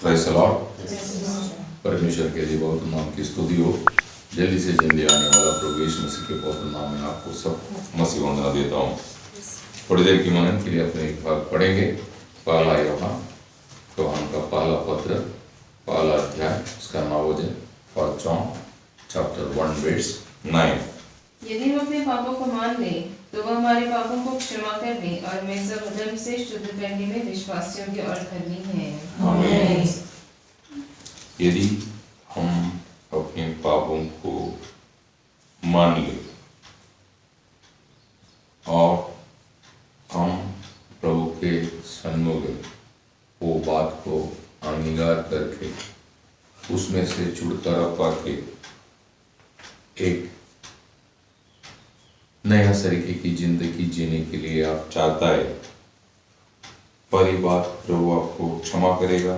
Praise the Lord. परमेश्वर के लिए बहुत नाम की स्तुति हो। जल्दी से जल्दी आने वाला प्रभु यीशु मसीह के बहुत नाम में आपको सब मसीह वंदना देता हूँ। थोड़ी देर की मनन के लिए अपने एक भाग पढ़ेंगे। पहला यूहन्ना का पहला पत्र, पहला अध्याय, उसका नाम है फर्स्ट जॉन चैप्टर 1 वर्स 9। यदि हम अपने पापों को मान लें तो वह हमारे पापों को क्षमा करने और हमें सब अधर्म से शुद्ध करने में विश्वास योग्य और धर्मी है। आमीन। यदि हम अपने पापों को मान लें और हम प्रभु के सन्मुख वो बात को अंगीकार करके उसमें से छुटकारा पाके एक नया तरीके की जिंदगी जीने के लिए आप चाहता है, पहली बात प्रभु आपको क्षमा करेगा,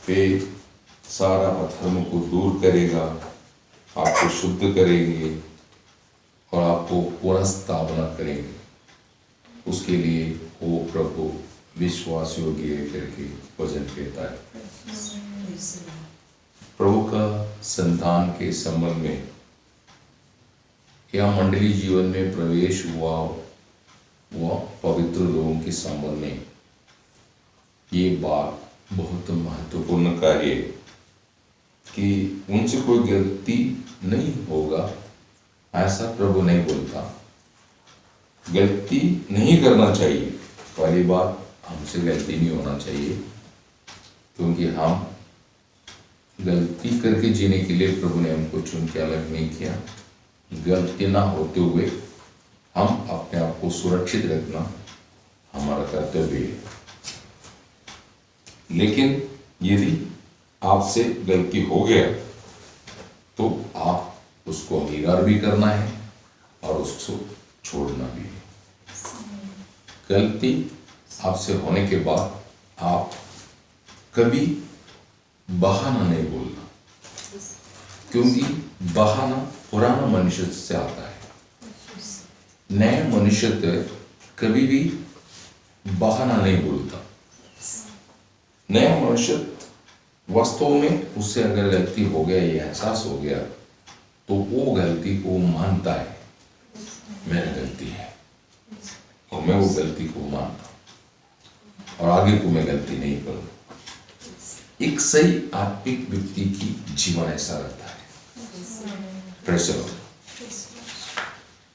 फिर सारा अधर्म को दूर करेगा, आपको शुद्ध करेंगे और आपको पुनर्स्थापना करेंगे। उसके लिए वो प्रभु विश्वास योग्य करके वचन कहता है। प्रभु का संतान के संबंध में या मंडली जीवन में प्रवेश हुआ पवित्र लोगों के संबंध में ये बात बहुत महत्वपूर्ण कार्य है कि उनसे कोई गलती नहीं होगा, ऐसा प्रभु नहीं बोलता। गलती नहीं करना चाहिए, पहली बात हमसे गलती नहीं होना चाहिए, क्योंकि हम गलती करके जीने के लिए प्रभु ने हमको चुन के अलग नहीं किया। गलती ना होते हुए हम अपने आप को सुरक्षित रखना हमारा कर्तव्य है। लेकिन यदि आपसे गलती हो गया तो आप उसको अंगीकार भी करना है और उसको छोड़ना भी है। गलती आपसे होने के बाद आप कभी बहाना नहीं बोलना, क्योंकि बहाना पुराना मनुष्य से आता है। नए मनुष्य कभी भी बहाना नहीं बोलता। नया मनुष्य वास्तव में उससे अगर गलती हो गया, ये एहसास हो गया, तो वो गलती को मानता है, मेरी गलती है और मैं वो गलती को मानता और आगे को मैं गलती नहीं करूँ। एक सही आत्मिक व्यक्ति की जीवन ऐसा रहता है।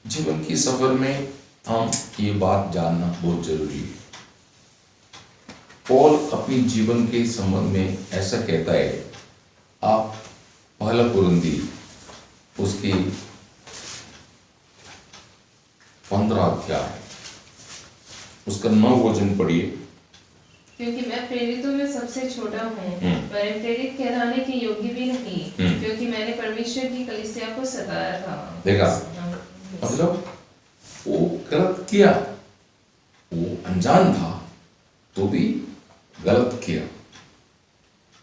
जीवन की सफर में हम ये बात जानना बहुत जरूरी है। पौल अपनी जीवन के संबंध में ऐसा कहता है। आप पहला कुरिन्थी उसकी 15 अध्याय उसका 9 वचन पढ़िए। क्योंकि मैं प्रेरितों में सबसे छोटा हूँ, पर प्रेरित कहलाने के योग्य भी नहीं, क्योंकि मैंने परमेश्वर की कलीसिया को सताया था। देखा, मतलब वो गलत किया, वो अनजान था तो भी गलत किया,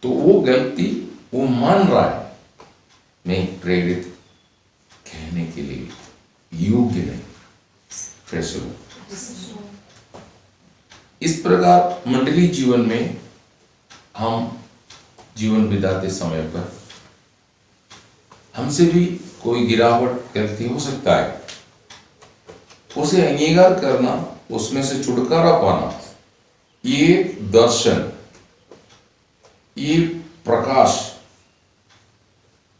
तो वो गलती वो मान रहा है, मैं प्रेरित कहने के लिए योग्य नहीं। इस प्रकार मंडली जीवन में हम जीवन बिताते समय पर हमसे भी कोई गिरावट गलती हो सकता है, उसे अंगीकार करना, उसमें से छुटकारा पाना, ये दर्शन, ये प्रकाश,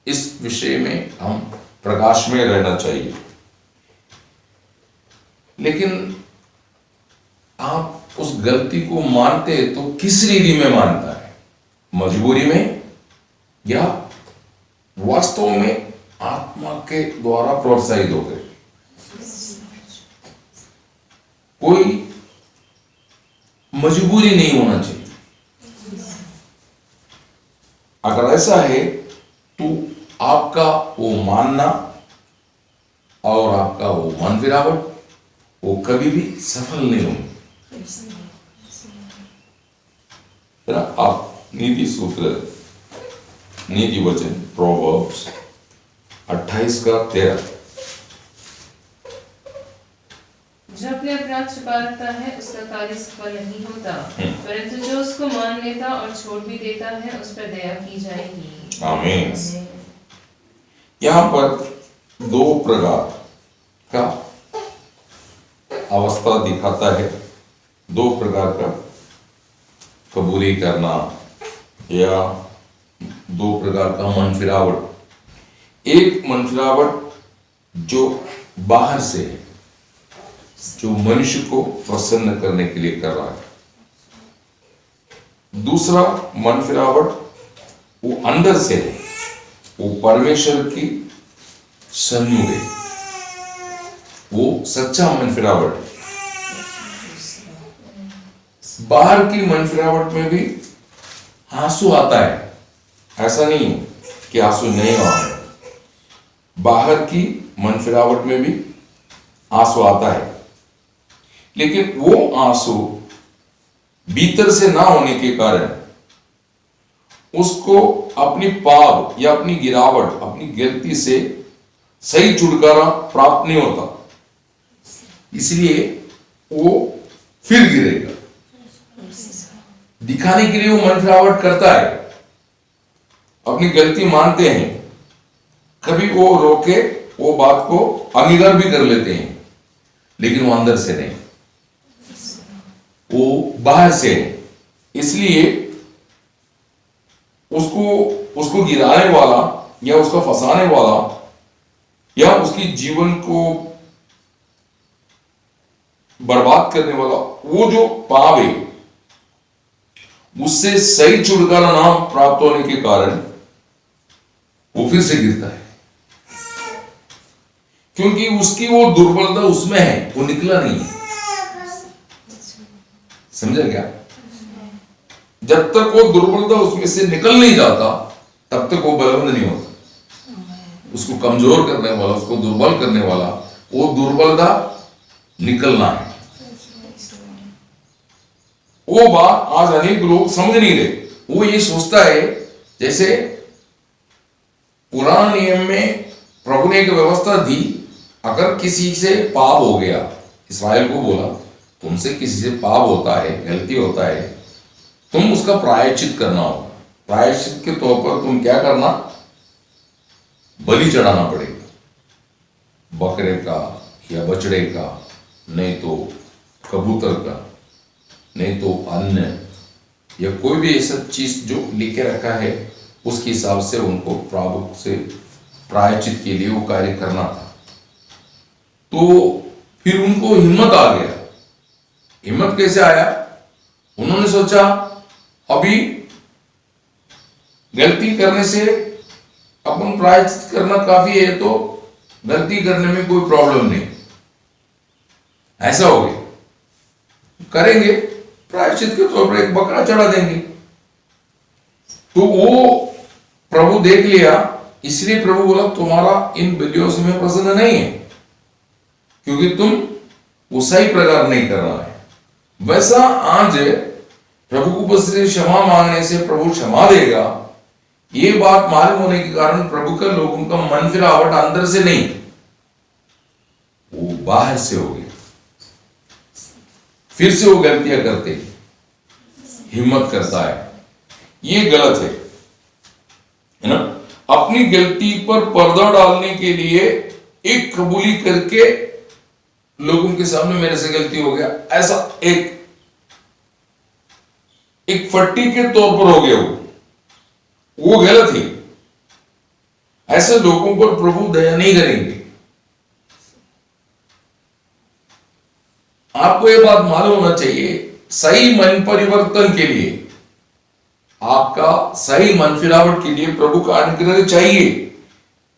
इस विषय में हम प्रकाश में रहना चाहिए। लेकिन आप उस गलती को मानते तो किस रीति में मानता है, मजबूरी में या वास्तव में आत्मा के द्वारा प्रोत्साहित होकर? कोई मजबूरी नहीं होना चाहिए। अगर ऐसा है तो आपका वो मानना और आपका वो मन फिरावट वो कभी भी सफल नहीं होंगे। आप नीति सूत्र, नीति वचन प्रोवर्ब्स 28 का 13। जो अपने अपराध हाथ छुपा रखता है उसका कार्य सफल नहीं होता, परंतु जो उसको मान लेता और छोड़ भी देता है उस पर दया की जाएगी। आमीन। यहाँ पर दो प्रकार का अवस्था दिखाता है, दो प्रकार का कबूली करना या दो प्रकार का मन फिरावट। एक मन फिरावट जो बाहर से है, जो मनुष्य को प्रसन्न करने के लिए कर रहा है। दूसरा मन फिरावट वो अंदर से है, वो परमेश्वर की सन्मुख है, वो सच्चा मन फिरावट है। बाहर की मन फिरावट में भी आंसू आता है, ऐसा नहीं कि आंसू नहीं आ रहे। बाहर की मन फिरावट में भी आंसू आता है, लेकिन वो आंसू भीतर से ना होने के कारण उसको अपनी पाप या अपनी गिरावट, अपनी गलती से सही छुटकारा प्राप्त नहीं होता, इसलिए वो फिर गिरेगा। दिखाने के लिए वो मन फिरावट करता है, अपनी गलती मानते हैं, कभी वो रोके वो बात को अंगीकार भी कर लेते हैं, लेकिन वो अंदर से नहीं, वो बाहर से है। इसलिए उसको गिराने वाला या उसको फंसाने वाला या उसकी जीवन को बर्बाद करने वाला वो जो पाप है, उससे सही छुटकारा ना प्राप्त होने के कारण वो फिर से गिरता है, क्योंकि उसकी वो दुर्बलता उसमें है, वो निकला नहीं है। समझा क्या? जब तक वो दुर्बलता उसमें से निकल नहीं जाता तब तक वो बलवंत नहीं होता। उसको कमजोर करने वाला, उसको दुर्बल करने वाला, वो दुर्बलता निकलना है। वो बात आज अनेक लोग समझ नहीं रहे। वो ये सोचता है जैसे पुराने नियम में प्रभु ने एक व्यवस्था दी, अगर किसी से पाप हो गया, इस्राएल को बोला तुमसे किसी से पाप होता है, गलती होता है, तुम उसका प्रायश्चित करना होगा। प्रायश्चित के तौर पर तुम क्या करना? बलि चढ़ाना पड़ेगा, बकरे का या बछड़े का, नहीं तो कबूतर का, नहीं तो अन्न या कोई भी ऐसा चीज जो लिखे रखा है, उसके हिसाब से उनको प्रभु से प्रायश्चित के लिए वो कार्य करना था। तो फिर उनको हिम्मत आ गया। हिम्मत कैसे आया? उन्होंने सोचा अभी गलती करने से अपन प्रायश्चित करना काफी है, तो गलती करने में कोई प्रॉब्लम नहीं, ऐसा हो गया, करेंगे प्रायश्चित के तौर पर एक बकरा चढ़ा देंगे। तो वो प्रभु देख लिया, इसलिए प्रभु बोला तुम्हारा इन बलियों से मैं प्रसन्न नहीं है, क्योंकि तुम वो सही प्रकार नहीं कर रहा है। वैसा आज प्रभु को बस क्षमा मांगने से प्रभु क्षमा देगा, ये बात मालूम होने के कारण प्रभु का लोगों का मन फिरावट अंदर से नहीं, वो बाहर से हो गया। फिर से वो गलतियां करते, हिम्मत करता है, ये गलत है ना। अपनी गलती पर पर्दा डालने के लिए एक कबूली करके लोगों के सामने मेरे से गलती हो गया, ऐसा एक फट्टी के तौर पर हो गया, वो गलत है। ऐसे लोगों पर प्रभु दया नहीं करेंगे। आपको यह बात मालूम होना चाहिए, सही मन परिवर्तन के लिए, आपका सही मन फिरावट के लिए प्रभु का अनुग्रह चाहिए,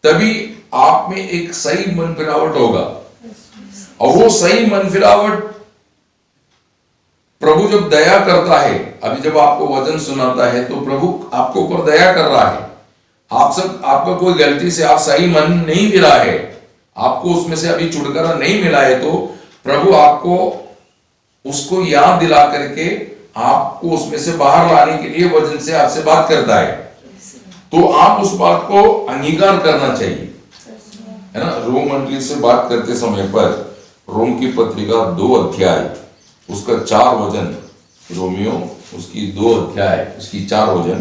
तभी आप में एक सही मन फिरावट होगा। और वो सही मन फिरावट प्रभु जब दया करता है, अभी जब आपको वचन सुनाता है तो प्रभु आपको ऊपर दया कर रहा है। आपका कोई गलती से आप सही मन नहीं फिरा है, आपको उसमें से अभी छुटकारा नहीं मिला है, तो प्रभु आपको उसको याद दिला करके आपको उसमें से बाहर लाने के लिए वचन से आपसे बात करता है। तो आप उस बात को अंगीकार करना चाहिए, है ना। रोम मंडली से बात करते समय पर रोम की पत्रिका 2 अध्याय उसका 4 वचन, रोमियो उसकी 2 अध्याय उसकी 4 वचन।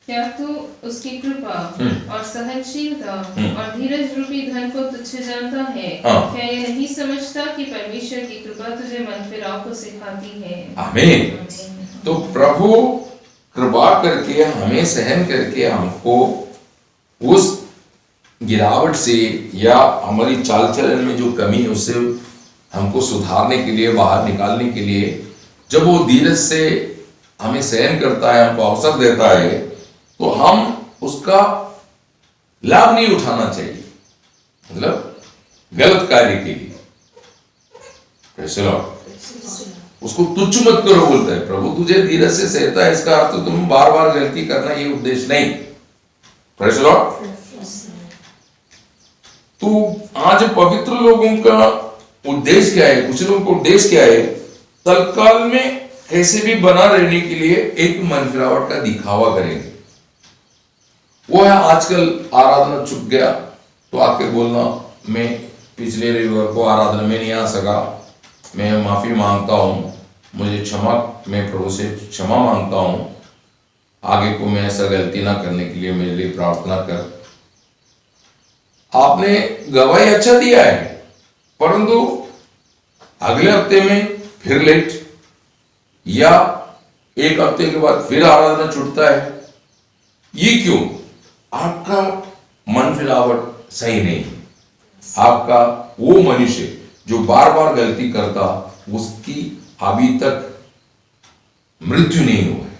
क्या तू उसकी कृपा और सहनशीलता और धीरज रूपी धन को तुच्छ जानता है? क्या ये नहीं समझता कि परमेश्वर की कृपा तुझे मनफिराव को सिखाती है? आमीन। तो प्रभु कृपा करके हमें सहन करके हमको उस गिरावट से या हमारी चाल चलन में जो कमी है उससे हमको सुधारने के लिए, बाहर निकालने के लिए जब वो धीरज से हमें सहन करता है, हमको अवसर देता है, तो हम उसका लाभ नहीं उठाना चाहिए, मतलब गलत कार्य के लिए। उसको तुच्छ मत करो बोलता है प्रभु, तुझे धीरज से सहता है, इसका अर्थ तुम बार बार गलती करना ये उद्देश्य नहीं। Praise the Lord. तो आज पवित्र लोगों का उद्देश्य क्या है? कुछ लोगों का उद्देश्य क्या है? तत्काल में कैसे भी बना रहने के लिए एक मनफिरावट का दिखावा करेंगे। वो है आजकल आराधना चुक गया तो आके बोलना मैं पिछले रविवार को आराधना में नहीं आ सका, मैं माफी मांगता हूं, मुझे क्षमा, मैं प्रभु से क्षमा मांगता हूं, आगे को मैं ऐसा गलती ना करने के लिए मेरे लिए प्रार्थना कर। आपने गवाही अच्छा दिया है, परंतु अगले हफ्ते में फिर लेट या एक हफ्ते के बाद फिर आराधना छूटता है। ये क्यों? आपका मन फिलावट सही नहीं। आपका वो मनुष्य जो बार बार गलती करता, उसकी अभी तक मृत्यु नहीं हुआ है।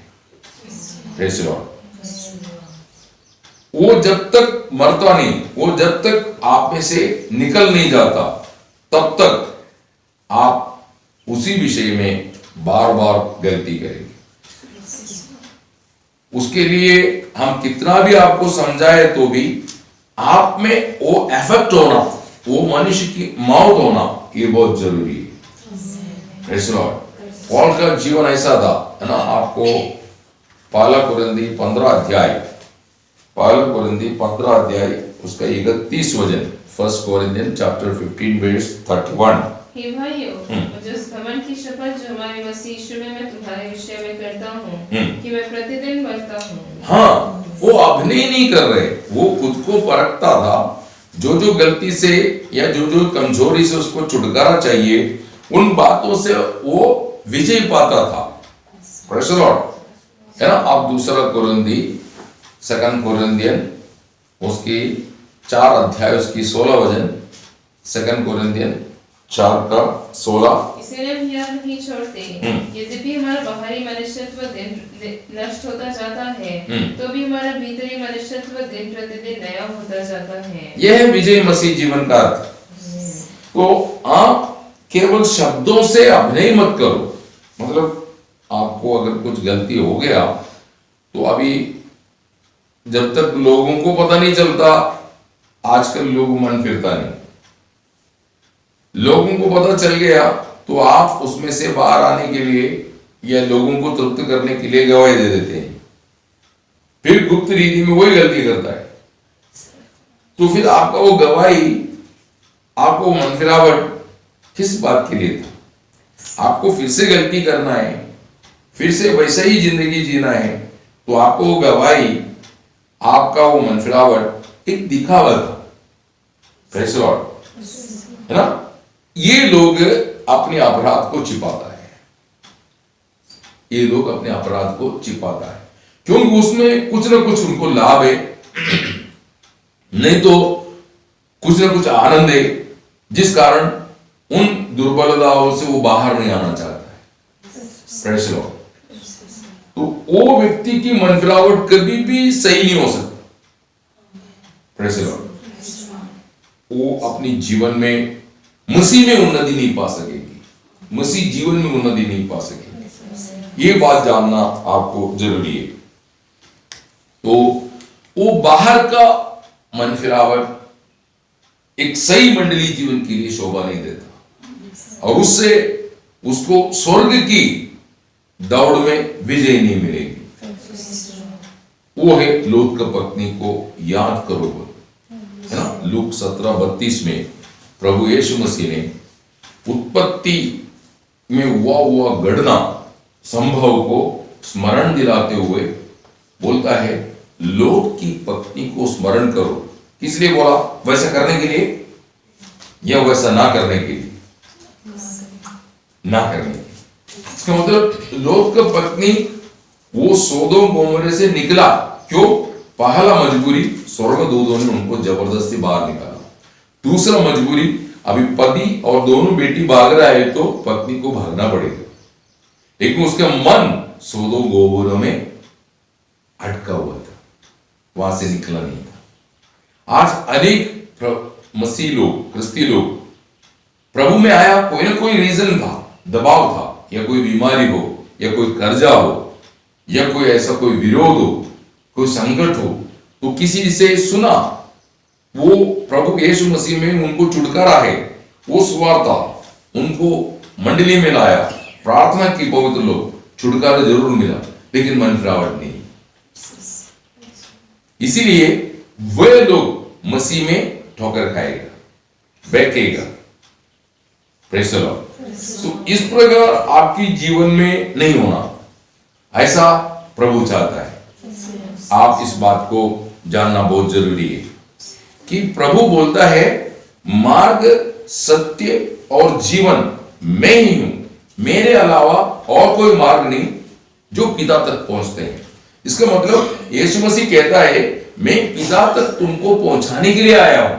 वो जब तक मरता नहीं, वो जब तक आप में से निकल नहीं जाता, तब तक आप उसी विषय में बार बार गलती करेंगे। उसके लिए हम कितना भी आपको समझाए तो भी आप में वो इफेक्ट होना, वो मनुष्य की मौत होना, ये बहुत जरूरी है। Praise the Lord. पौल का जीवन ऐसा था, है ना? आपको पहला कुरिन्थी 15 अध्याय उसका 31 वचन, 1 Corinthians chapter 15 verse 31। हे भाइयों, मुझे उस घमंड की शपथ जो हमारे मसीह यीशु में मैं तुम्हारे विषय में करता हूँ कि मैं प्रतिदिन मरता हूँ। हाँ, वो अभिनय नहीं कर रहे, वो खुद को परखता था। जो जो गलती से या जो जो कमजोरी से उसको छुटकारा चाहिए, उन बातों से वो विजय पाता था। प्रेज़ द लॉर्ड, है ना? आप 2 कुरिन्थी 2 Corinthians उसकी 4 अध्याय उसकी 16 वचन, 2 Corinthians 4 का 16। इसलिए हम याद नहीं छोड़ते, यद्यपि हमारा बाहरी मनुष्यत्व नष्ट होता जाता है, तो भी हमारा भीतरी मनुष्यत्व दिन प्रतिदिन नया होता जाता है। यह है विजय मसीह जीवन का अर्थ। तो आप केवल शब्दों से अभिनय मत करो, मतलब आपको अगर कुछ गलती हो गया तो अभी जब तक लोगों को पता नहीं चलता, आजकल लोग मन फिरता नहीं, लोगों को पता चल गया तो आप उसमें से बाहर आने के लिए या लोगों को तृप्त करने के लिए गवाही दे देते हैं, फिर गुप्त रीति में वही गलती करता है। तो फिर आपका वो गवाही, आपको मन फिरावट किस बात के लिए था? आपको फिर से गलती करना है, फिर से वैसा ही जिंदगी जीना है, तो आपको वो गवाही, आपका वो मन फिरावट एक दिखावा था। प्रेज़ द लॉर्ड, है ना? ये लोग अपने अपराध को छिपाता है, ये लोग अपने अपराध को छिपाता है, क्योंकि उसमें कुछ ना कुछ उनको लाभ है, नहीं तो कुछ ना कुछ आनंद है, जिस कारण उन दुर्बलताओं से वो बाहर नहीं आना चाहता है। Praise the Lord. तो वो व्यक्ति की मन फिरावट कभी भी सही नहीं हो सकता। Praise the Lord. वो अपनी जीवन में मसीह में उन्नति नहीं पा सकेगी, मसीह जीवन में उन्नति नहीं पा सकेगी। ये बात जानना आपको जरूरी है। तो वो बाहर का मन फिरावट एक सही मंडली जीवन के लिए शोभा नहीं देता, और उससे उसको स्वर्ग की दौड़ में विजय नहीं मिलेगी। वो है लूत की पत्नी को याद करो, है ना? लूक 17:32 में प्रभु यीशु मसीह ने उत्पत्ति में हुआ घटना संभव को स्मरण दिलाते हुए बोलता है, लोट की पत्नी को स्मरण करो। किस लिए बोला? वैसा करने के लिए या वैसा ना करने के लिए? ना करने के लिए। इसका मतलब लोट की पत्नी वो सोदोम गोमोरे से निकला। क्यों? पहला मजबूरी, स्वर्गदूतों ने उनको जबरदस्ती बाहर निकाला। दूसरा मजबूरी, अभी पति और दोनों बेटी भाग रहा है तो पत्नी को भागना पड़ेगा, लेकिन उसका मन सोदोम गोमोरा में अटका हुआ था, वहां से निकला नहीं था। आज अनेक मसीह लोग, क्रिस्ती लोग प्रभु में आया, कोई ना कोई रीजन था, दबाव था, या कोई बीमारी हो, या कोई कर्जा हो, या कोई ऐसा कोई विरोध हो, कोई संकट हो, तो किसी से सुना, वो प्रभु यीशु मसीह में उनको छुटकारा है, वो सुवार्ता उनको मंडली में लाया, प्रार्थना की, पवित्र लोग, छुटकारा जरूर मिला, लेकिन मन फिरावट नहीं। इसीलिए वे लोग मसीह में ठोकर खाएगा, बैठेगा। Praise the Lord. तो इस प्रकार आपकी जीवन में नहीं होना, ऐसा प्रभु चाहता है। आप इस बात को जानना बहुत जरूरी है कि प्रभु बोलता है, मार्ग, सत्य और जीवन मैं ही हूं, मेरे अलावा और कोई मार्ग नहीं जो पिता तक पहुंचते हैं। इसका मतलब यीशु मसीह कहता है, मैं पिता तक तुमको पहुंचाने के लिए आया हूं।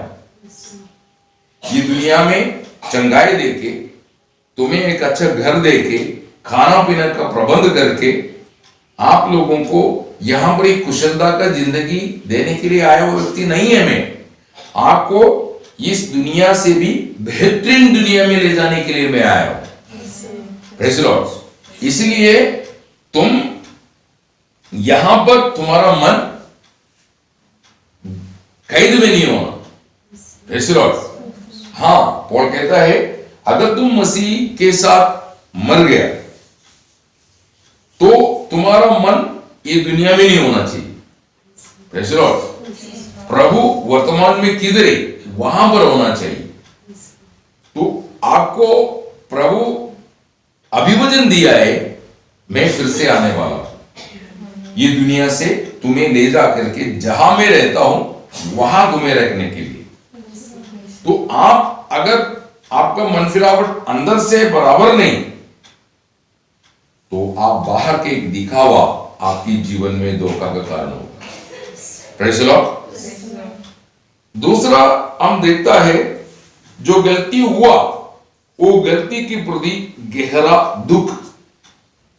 ये दुनिया में चंगाई देके, तुम्हें एक अच्छा घर देके, खाना पीना का प्रबंध करके आप लोगों को यहां पर एक कुशलता का जिंदगी देने के लिए आया हुआ व्यक्ति नहीं है। मैं आपको इस दुनिया से भी बेहतरीन दुनिया में ले जाने के लिए मैं आया हूं। Praise the Lord. इसलिए तुम यहां पर तुम्हारा मन कैद में नहीं होना। Praise the Lord. हाँ, पौल कहता है, अगर तुम मसीह के साथ मर गया तो तुम्हारा मन ये दुनिया में नहीं होना चाहिए। Praise the Lord. प्रभु वर्तमान में किधर है, वहां पर होना चाहिए। तो आपको प्रभु अभिवचन दिया है, मैं फिर से आने वाला हूं, ये दुनिया से तुम्हें ले जा करके जहां मैं रहता हूं वहां तुम्हें रखने के लिए। तो आप अगर आपका मन फिरावट अंदर से बराबर नहीं, तो आप बाहर के एक दिखावा आपकी जीवन में धोखा का कारण होगा। Praise the Lord. दूसरा हम देखता है, जो गलती हुआ वो गलती के प्रति गहरा दुख,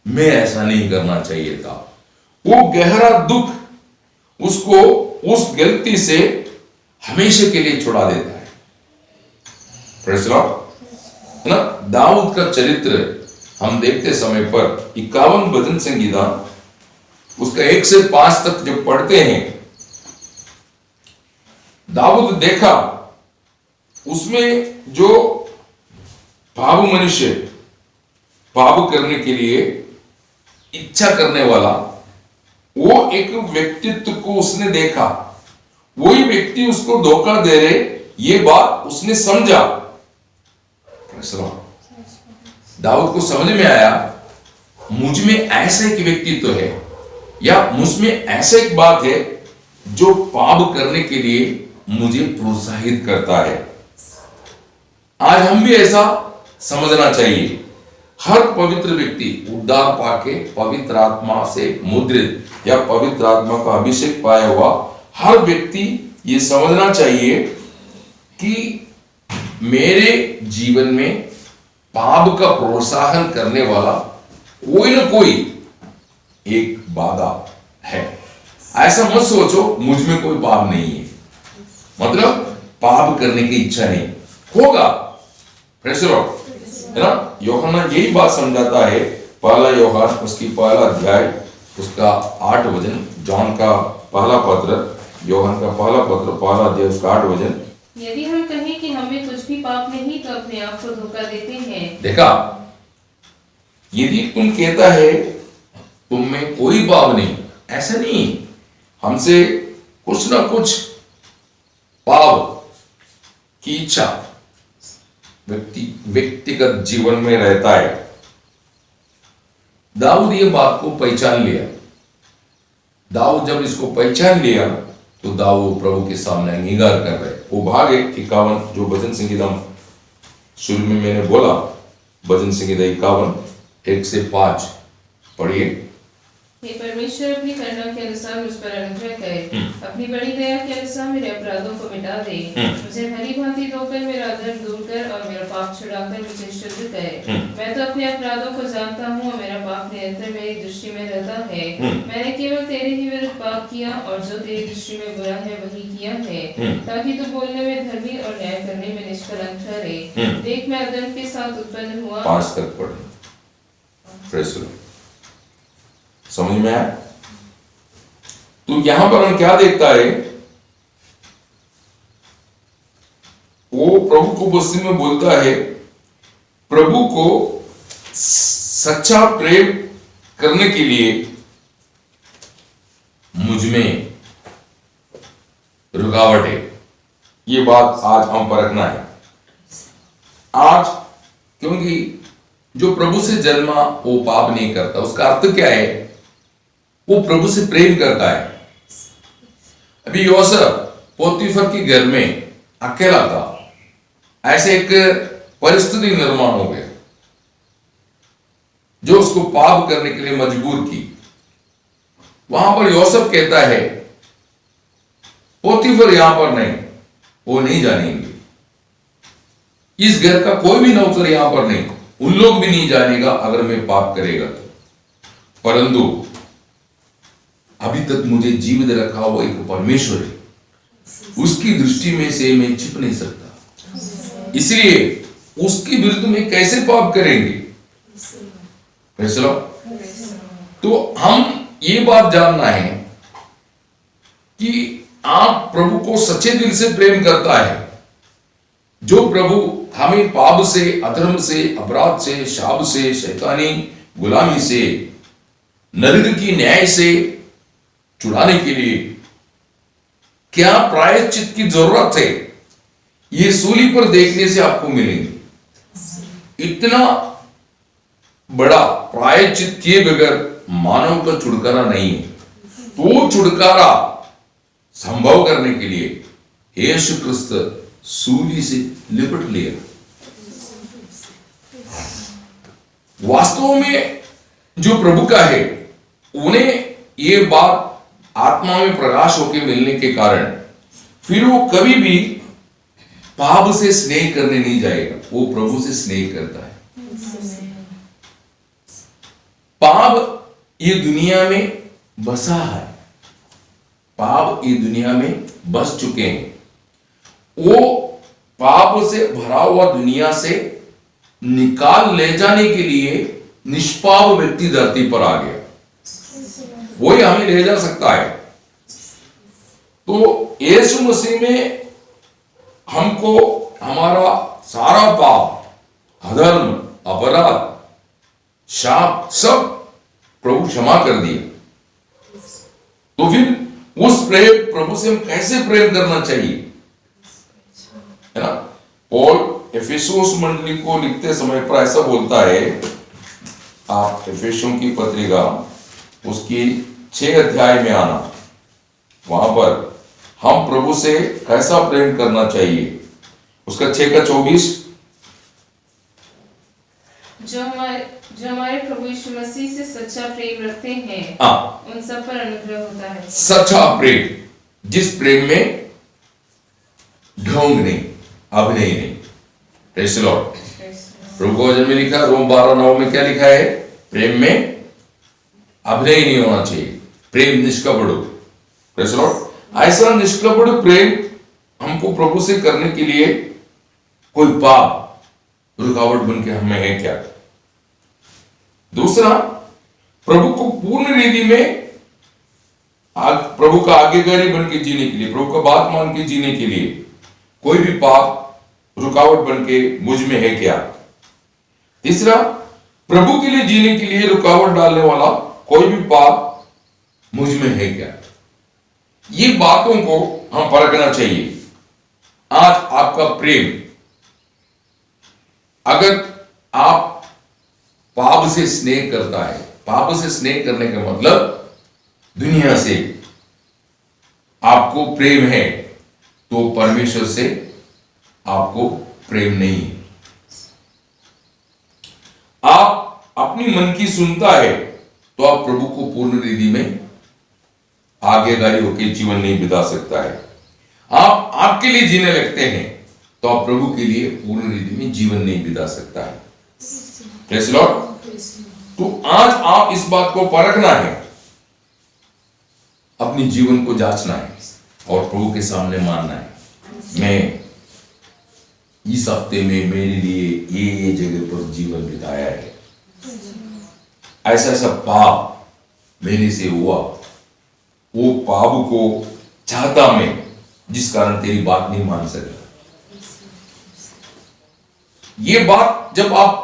मैं ऐसा नहीं करना चाहिए था, वो गहरा दुख उसको उस गलती से हमेशा के लिए छुड़ा देता है। Praise the Lord. है ना? दाऊद का चरित्र हम देखते समय पर 51 भजन संगीता उसका 1 से 5 तक जब पढ़ते हैं, दाऊद देखा उसमें जो पाप मनुष्य, पाप करने के लिए इच्छा करने वाला, वो एक व्यक्तित्व को उसने देखा, वही व्यक्ति उसको धोखा दे रहे, ये बात उसने समझा। दाऊद को समझ में आया, मुझ में ऐसा एक व्यक्तित्व है, या मुझ में ऐसा एक बात है जो पाप करने के लिए मुझे प्रोत्साहित करता है। आज हम भी ऐसा समझना चाहिए। हर पवित्र व्यक्ति उद्धार पाके पवित्र आत्मा से मुद्रित या पवित्र आत्मा का अभिषेक पाया हुआ हर व्यक्ति ये समझना चाहिए कि मेरे जीवन में पाप का प्रोत्साहन करने वाला कोई ना कोई एक बाधा है। ऐसा मत सोचो मुझ में कोई पाप नहीं है, मतलब पाप करने की इच्छा नहीं होगा। Praise the Lord. है ना? यूहन्ना यही बात समझाता है, पहला यूहन्ना उसकी पहला अध्याय उसका 8 वचन, जॉन का पहला पत्र, यूहन्ना का पहला पत्र पहला अध्याय उसका 8 वचन, यदि हम कहें कि हमें कुछ भी पाप नहीं तो अपने आप को धोखा देते हैं। देखा, यदि तुम कहता है तुम में कोई पाप नहीं, ऐसा नहीं, हमसे कुछ ना कुछ पाप की इच्छा व्यक्तिगत जीवन में रहता है। दाऊद ये बात को पहचान लिया। दाऊद जब इसको पहचान लिया तो दाऊद प्रभु के सामने अंगीकार कर रहे। वो भागे 51 जो भजन संगीता शुरू में मैंने बोला, भजन संगीता 51 1 से 5 पढ़िए। हे परमेश्वर, अपनी करुणा के अनुसार मुझ पर अनुग्रह कर, अपनी बड़ी दया के अनुसार मेरे अपराधों को मिटा दे। मुझे भली भांति धोकर मेरा अधर्म दूर कर और मेरा पाप छुड़ाकर मुझे शुद्ध कर। मैं तो अपने अपराधों को जानता हूँ और मेरा पाप निरंतर मेरी दृष्टि में रहता है। मैंने केवल तेरे ही विरुद्ध पाप किया और जो तेरी दृष्टि में बुरा है वही किया है, ताकि तू बोलने में धर्मी और न्याय करने में निष्कलंक ठहरे। देख, मैं अदम के साथ उत्पन्न हुआ। 5 तक पढ़े। समझ में आया? तो यहां पर हम क्या देखता है, वो प्रभु को बस्ती में बोलता है, प्रभु को सच्चा प्रेम करने के लिए मुझ में रुकावट है। ये बात आज हम परखना है आज, क्योंकि जो प्रभु से जन्मा वो पाप नहीं करता। उसका अर्थ क्या है? वो प्रभु से प्रेम करता है। अभी यूसुफ पोतीफर के घर में अकेला था, ऐसे एक परिस्थिति निर्माण हो गया जो उसको पाप करने के लिए मजबूर की। वहां पर यूसुफ कहता है, पोतीफर यहां पर नहीं, वो नहीं जानेंगे, इस घर का कोई भी नौकर यहां पर नहीं, उन लोग भी नहीं जानेगा अगर मैं पाप करेगा तो। परंतु अभी तक मुझे जीवित रखा हुआ एक परमेश्वर है, उसकी दृष्टि में से मैं छिप नहीं सकता, इसलिए उसकी विरुद्ध में कैसे पाप करेंगे? तो हम ये बात जानना है कि आप प्रभु को सच्चे दिल से प्रेम करता है। जो प्रभु हमें पाप से, अधर्म से, अपराध से, शाप से, शैतानी गुलामी से, नरक की न्याय से छुड़ाने के लिए क्या प्रायश्चित की जरूरत है, ये सूली पर देखने से आपको मिलेंगे। इतना बड़ा प्रायश्चित किए बगैर मानव का छुटकारा नहीं है। तो छुटकारा संभव करने के लिए यीशु क्रिस्त सूली से लिपट लिया। वास्तव में जो प्रभु का है, उन्हें ये बात आत्मा में प्रकाश होकर मिलने के कारण फिर वो कभी भी पाप से स्नेह करने नहीं जाएगा, वो प्रभु से स्नेह करता है। पाप ये दुनिया में बसा है, पाप ये दुनिया में बस चुके हैं। वो पाप से भरा हुआ दुनिया से निकाल ले जाने के लिए निष्पाप व्यक्ति धरती पर आ गया, वही हमें ले जा सकता है। तो यीशु मसीह में हमको हमारा सारा पाप, अधर्म, अपराध, शाप सब प्रभु क्षमा कर दिए। तो फिर उस प्रेम प्रभु से हम कैसे प्रेम करना चाहिए, है ना? पौल एफेसुस मंडली को लिखते समय पर ऐसा बोलता है, आप एफेसियों की पत्रिका उसकी 6 अध्याय में आना, वहां पर हम प्रभु से कैसा प्रेम करना चाहिए, उसका 6 का 24। जो हमारे प्रभु यीशु मसीह से सच्चा प्रेम रखते हैं, उन सब पर अनुग्रह होता है। सच्चा प्रेम, जिस प्रेम में ढोंग नहीं, अभिनय नहीं। Praise the Lord. प्रभु के वचन में लिखा, रोम 12:9 में क्या लिखा है? प्रेम में अभिनय नहीं होना चाहिए, प्रेम निष्कपट हो। Praise the Lord. ऐसा निष्कपट प्रेम हमको प्रभु से करने के लिए कोई पाप रुकावट बन के हमें है क्या? दूसरा, प्रभु को पूर्ण रीति में प्रभु का आज्ञाकारी बन के जीने के लिए, प्रभु का बात मान के जीने के लिए कोई भी पाप रुकावट बन के मुझ में है क्या? तीसरा, प्रभु के लिए जीने के लिए रुकावट डालने वाला कोई भी पाप मुझ में है क्या? ये बातों को हम परखना चाहिए। आज आपका प्रेम अगर आप पाप से स्नेह करता है, पाप से स्नेह करने का मतलब दुनिया से आपको प्रेम है, तो परमेश्वर से आपको प्रेम नहीं है। आप अपनी मन की सुनता है तो आप प्रभु को पूर्ण रीति में आज्ञाकारी होकर जीवन नहीं बिता सकता है। आप आपके लिए जीने लगते हैं तो आप प्रभु के लिए पूर्ण रीति में जीवन नहीं बिता सकता है। Praise Lord. तो आज आप इस बात को परखना है, अपनी जीवन को जांचना है और प्रभु के सामने मानना है, मैं इस हफ्ते में मेरे लिए ये जगह पर जीवन बिताया है, ऐसा ऐसा पाप मेरे से हुआ, वो पाप को चाहता मैं जिस कारण तेरी बात नहीं मान सका। ये बात जब आप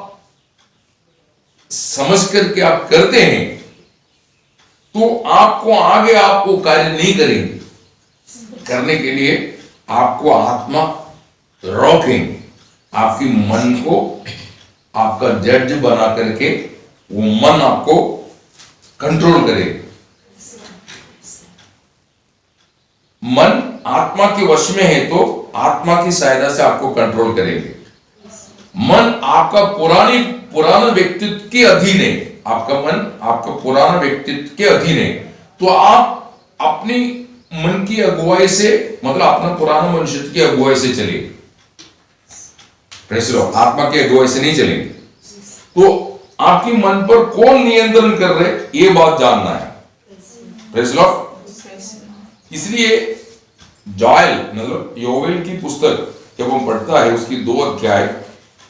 समझ करके आप करते हैं तो आपको आगे आपको कार्य नहीं करेंगे, करने के लिए आपको आत्मा रोकेंगे, आपकी मन को आपका जज बना करके वो मन आपको कंट्रोल करेगा। मन आत्मा के वश में है तो आत्मा की सहायता से आपको कंट्रोल करेंगे। मन आपका पुराना व्यक्तित्व के अधीन है, आपका मन आपका पुराना व्यक्तित्व के अधीन है, तो आप अपनी मन की अगुवाई से, मतलब अपना पुराना मनुष्य की अगुवाई से चलेंगे। Praise Lord. आत्मा की अगुवाई से नहीं चलेंगे। तो आपकी मन पर कौन नियंत्रण कर रहे, ये बात जानना है। Praise Lord. इसलिए जोएल मतलब योवेल की पुस्तक जब हम पढ़ता है, उसकी 2 अध्याय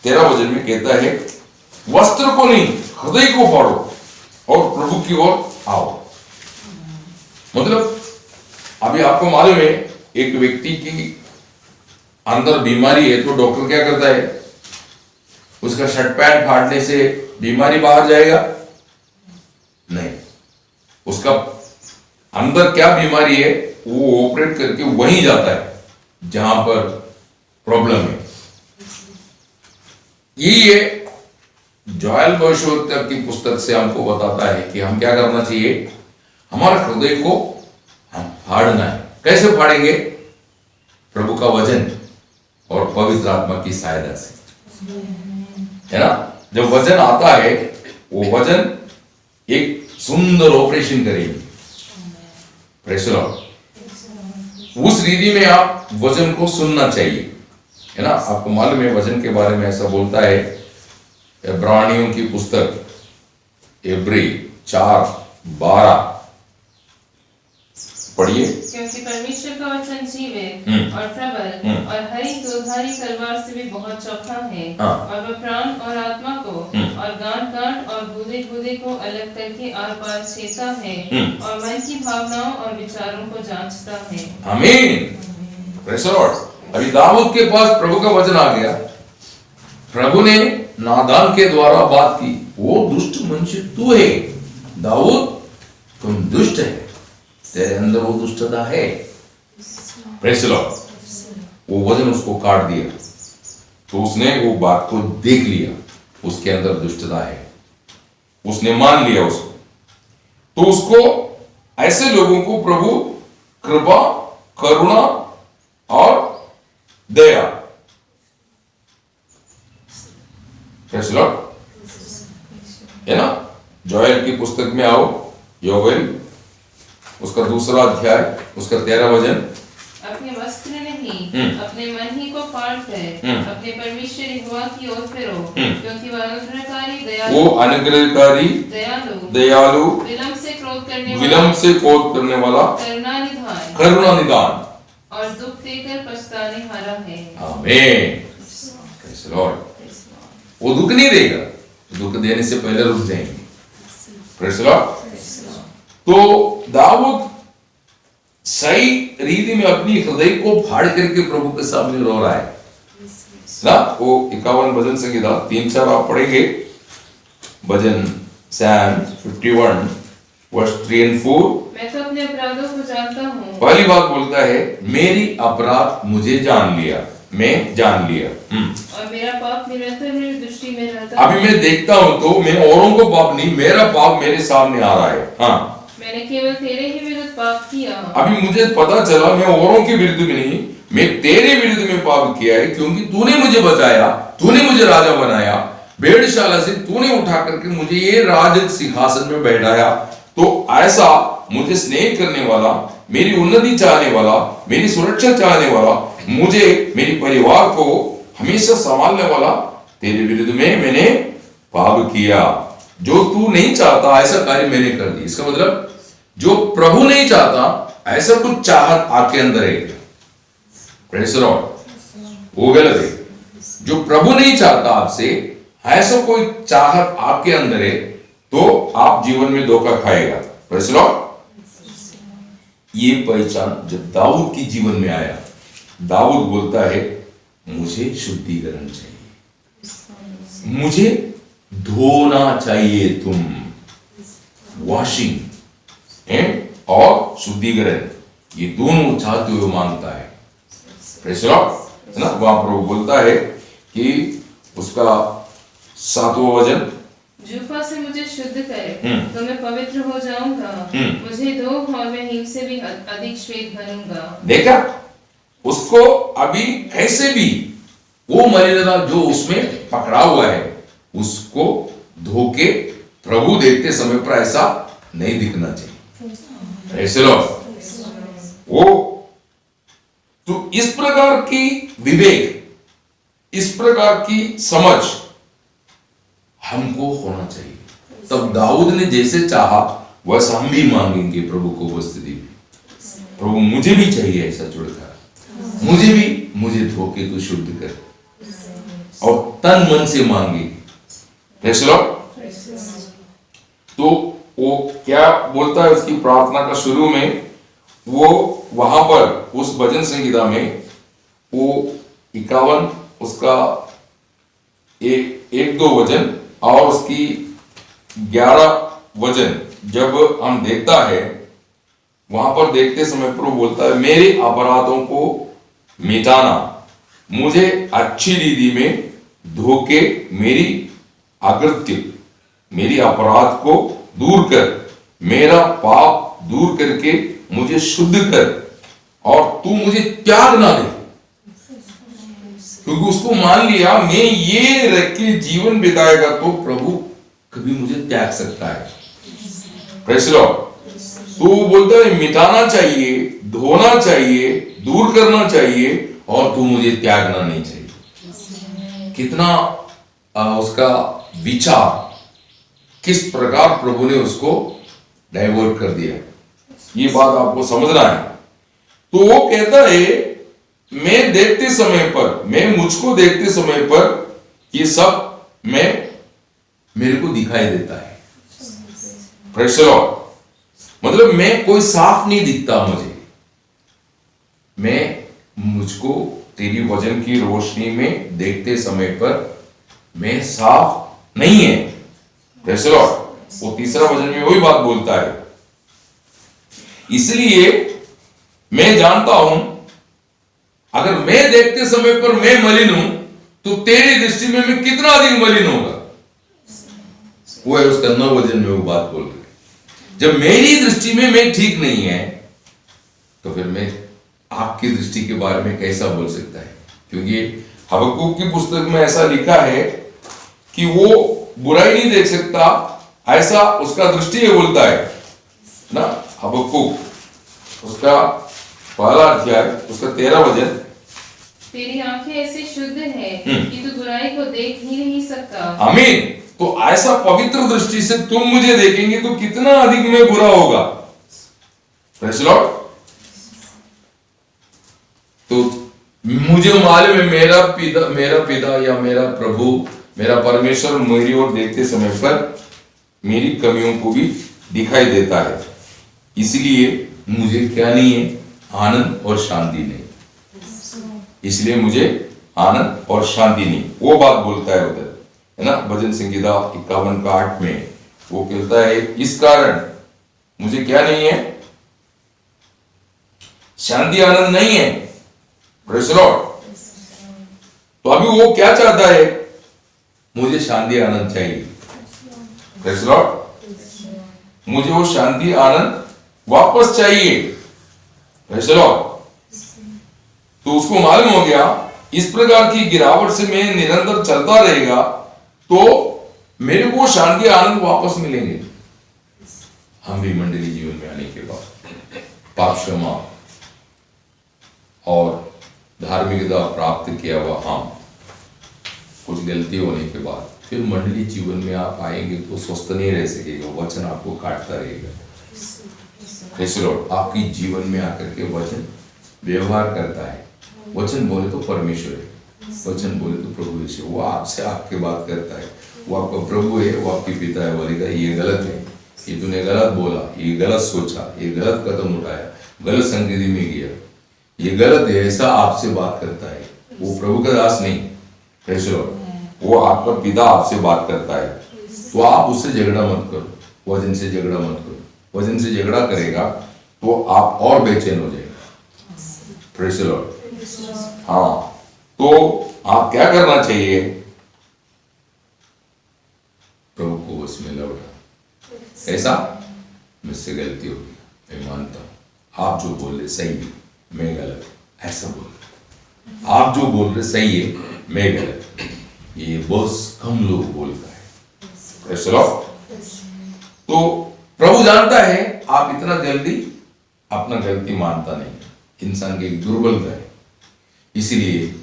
13 वचन में कहता है, वस्त्र को नहीं हृदय को फाड़ो और प्रभु की ओर आओ। मतलब अभी आपको मालूम है, एक व्यक्ति की अंदर बीमारी है तो डॉक्टर क्या करता है, उसका शर्ट पैंट फाड़ने से बीमारी बाहर जाएगा? नहीं, उसका अंदर क्या बीमारी है वो ऑपरेट करके वहीं जाता है जहां पर प्रॉब्लम है। ये जोएल भविष्यवक्ता की पुस्तक से हमको बताता है कि हम क्या करना चाहिए, हमारे हृदय को हम फाड़ना है। कैसे फाड़ेंगे? प्रभु का वचन और पवित्र आत्मा की सहायता से, है ना। जब वचन आता है, वो वचन एक सुंदर ऑपरेशन करेंगे। Praise Lord. उस रीति में आप वचन को सुनना चाहिए, है ना। आपको मालूम है वचन के बारे में ऐसा बोलता है, इब्रानियों की पुस्तक इब्री 4:12 पढ़िए। क्योंकि परमेश्वर का वचन जीवित और प्रबल और हरी दोधारी तलवार से भी बहुत चौखा है, और वह प्राण और आत्मा को और गांठ और गूदे को अलग करके आर पार छेदता है और मन की भावनाओं और विचारों को जांचता है। आमीन। Praise Lord. अभी दाऊद के पास प्रभु का वचन आ गया, प्रभु ने नादान के द्वारा बात की, वो दुष्ट मनुष्य तू है दाऊद, तुम दुष्ट है, तेरे अंदर वो दुष्टता है। Praise Lord. वो वचन उसको काट दिया, तो उसने वो बात को देख लिया, उसके अंदर दुष्टता है, उसने मान लिया उसको। तो उसको, ऐसे लोगों को प्रभु कृपा, करुणा और दया, प्रेज़ लॉर्ड, है ना। जोएल की पुस्तक में आओ, योवेल उसका 2 अध्याय उसका 13 वचन, अपने वस्त्र नहीं अपने मन ही को फाड़ कर अपने परमेश्वर यहोवा की ओर फिरो, क्योंकि वह अनुग्रहकारी दयालु विलंब से क्रोध करने वाला करुणा निदान और दुख देकर पछताने हारा है। आमीन। Praise Lord. वो दुख नहीं देगा, दुख देने से पहले रुक जाएंगे। Praise Lord. तो दाऊद सही रीति में अपनी हृदय को फाड़ करके प्रभु के सामने रो रहा है ना। वो 51 भजन संहिता 3-4 आप पढ़ेंगे, भजन Psalm 51 verse 3 and 4। मैं तो अपने अपराधों को जानता हूँ। पहली बात बोलता है, मेरी अपराध मुझे जान लिया, मैं जान लिया। और मेरा पाप निरंतर मेरी दृष्टि में रहता अभी मैं देखता हूं तो मैं औरों को पाप नहीं, मेरा पाप मेरे सामने आ रहा है। हाँ, मैंने केवल तेरे ही विरुद्ध पाप किया। अभी मुझे पता चला मैं औरों के विरुद्ध में नहीं, मैं तेरे विरुद्ध में पाप किया है, क्योंकि तूने मुझे बचाया, तूने मुझे राजा बनाया, भेड़शाला से तूने उठा करके मुझे ये राज सिंहासन में बैठाया। तो ऐसा मुझे स्नेह करने वाला, मेरी उन्नति चाहने वाला, मेरी सुरक्षा चाहने वाला, मुझे मेरे परिवार को हमेशा संभालने वाला तेरे विरुद्ध में मैंने पाप किया। जो तू नहीं चाहता ऐसा कार्य मैंने कर दिया। इसका मतलब जो प्रभु नहीं चाहता ऐसा कुछ चाहत आपके अंदर है, प्रेज़ द लॉर्ड, वो गलत है। जो प्रभु नहीं चाहता आपसे ऐसा कोई चाहत आपके अंदर है तो आप जीवन में धोखा खाएगा। Praise the Lord. ये पहचान जब दाऊद की जीवन में आया, दाऊद बोलता है मुझे शुद्धिकरण चाहिए, मुझे धोना चाहिए, तुम वॉशिंग और शुद्धिकरण, ये दोनों चाहते हुए मांगता है। प्रेज़ द लॉर्ड, है ना। वहां प्रभु बोलता है कि उसका 7वां वचन, जूफा से मुझे शुद्ध करे तो मैं पवित्र हो जाऊंगा, मुझे धो और मैं हिम से भी अधिक श्वेत बनूंगा। देखा उसको अभी कैसे भी वो मलिनता जो उसमें पकड़ा हुआ है उसको धोके प्रभु देखते समय पर ऐसा नहीं दिखना चाहिए। ऐसे लोग वो तो इस प्रकार की विवेक, इस प्रकार की समझ हमको होना चाहिए। तब दाऊद ने जैसे चाहा वैसा हम भी मांगेंगे प्रभु को उपस्थिति। प्रभु मुझे भी चाहिए ऐसा जुड़कर, मुझे धोके तू शुद्ध कर, और तन मन से मांगे। Praise the Lord. तो वो क्या बोलता है उसकी प्रार्थना का शुरू में, वो वहां पर उस भजन संगीता में वो 51 उसका एक दो वचन और उसकी 11 वचन जब हम देखता है, वहां पर देखते समय प्रभु बोलता है मेरे अपराधों को मिटाना, मुझे अच्छी रीति में धोके मेरी अकृत्य, मेरी अपराध को दूर कर, मेरा पाप दूर करके मुझे शुद्ध कर, और तू मुझे त्याग ना दे। क्योंकि उसको मान लिया मैं ये रख के जीवन बिताएगा तो प्रभु कभी मुझे त्याग सकता है। Praise the Lord. तो वो बोलता है मिटाना चाहिए, धोना चाहिए, दूर करना चाहिए, और तू मुझे त्यागना नहीं चाहिए। कितना उसका विचार, किस प्रकार प्रभु ने उसको डाइवर्ट कर दिया, ये बात आपको समझना है। तो वो कहता है मैं देखते समय पर, मैं मुझको देखते समय पर ये सब मेरे को दिखाई देता है। Praise the Lord. मतलब मैं कोई साफ नहीं दिखता मुझको तेरी वचन की रोशनी में देखते समय पर मैं साफ नहीं है। Praise the Lord. वो तीसरा वचन में वही बात बोलता है, इसलिए मैं जानता हूं अगर मैं देखते समय पर मैं मलिन हूं तो तेरी दृष्टि में मैं कितना अधिक मलिन होगा। वो है उसका 9 वचन में वो बात बोल रही है। जब मेरी दृष्टि में मैं ठीक नहीं है तो फिर मैं आपकी दृष्टि के बारे में कैसा बोल सकता है। क्योंकि हबक्कुक की पुस्तक में ऐसा लिखा है कि वो बुराई नहीं देख सकता, ऐसा उसका दृष्टि बोलता है ना। हबक्कुक उसका पहला अध्याय उसका 13 वचन, तेरी आंखें ऐसे शुद्ध है कि तू बुराई को देख ही नहीं सकता। आमीन। तो ऐसा पवित्र दृष्टि से तुम मुझे देखेंगे तो कितना अधिक मैं बुरा होगा। Praise the Lord. तो मुझे मालूम है मेरा पिता या मेरा प्रभु, मेरा परमेश्वर मेरी ओर देखते समय पर मेरी कमियों को भी दिखाई देता है। इसलिए मुझे क्या नहीं है, आनंद और शांति नहीं। इसलिए मुझे आनंद और शांति नहीं। वो बात बोलता है उधर, है ना, भजन संगीता 51 का 8 में वो कहता है इस कारण मुझे क्या नहीं है, शांति आनंद नहीं है। Praise the Lord. तो अभी वो क्या चाहता है? मुझे शांति आनंद चाहिए। Praise the Lord। मुझे वो शांति आनंद वापस चाहिए। Praise the Lord। तो उसको मालूम हो गया इस प्रकार की गिरावट से मैं निरंतर चलता रहेगा तो मेरे को शांति आनंद वापस मिलेंगे। हम भी मंडली जीवन में आने के बाद पाप क्षमा और धार्मिकता प्राप्त किया हुआ हम कुछ गलती होने के बाद फिर मंडली जीवन में आप आएंगे तो स्वस्थ नहीं रह सकेगा, वचन आपको काटता रहेगा। Praise the Lord। आपकी जीवन में आकर के वचन व्यवहार करता है। वचन बोले तो परमेश्वर है, वचन बोले तो प्रभु यीशु, वो आपसे आपके बात करता है। वो आपका प्रभु है, वो आपके पिता है। बोलेगा ये गलत है, ये तूने गलत बोला, ये गलत सोचा, ये गलत कदम उठाया, गलत संगति में गया, ये गलत है, ऐसा आपसे बात करता है। वो प्रभु का दास नहीं, Praise the Lord। वो आपका पिता आपसे बात करता है। तो आप उससे झगड़ा मत करो, वचन से झगड़ा मत करो। वचन से झगड़ा करेगा तो आप और बेचैन हो जाएगा। Praise the Lord। हाँ, तो आप क्या करना चाहिए? प्रभु को बस में लौटा। ऐसा मुझसे गलती होगी, मैं मानता हूं। आप जो बोल रहे सही है, मैं गलत, ऐसा बोल रहे। आप जो बोल रहे सही है, मैं गलत, ये बस कम लोग बोलता है। Praise the Lord। तो प्रभु जानता है आप इतना जल्दी अपना गलती मानता नहीं, इंसान की एक दुर्बलता है। इसलिए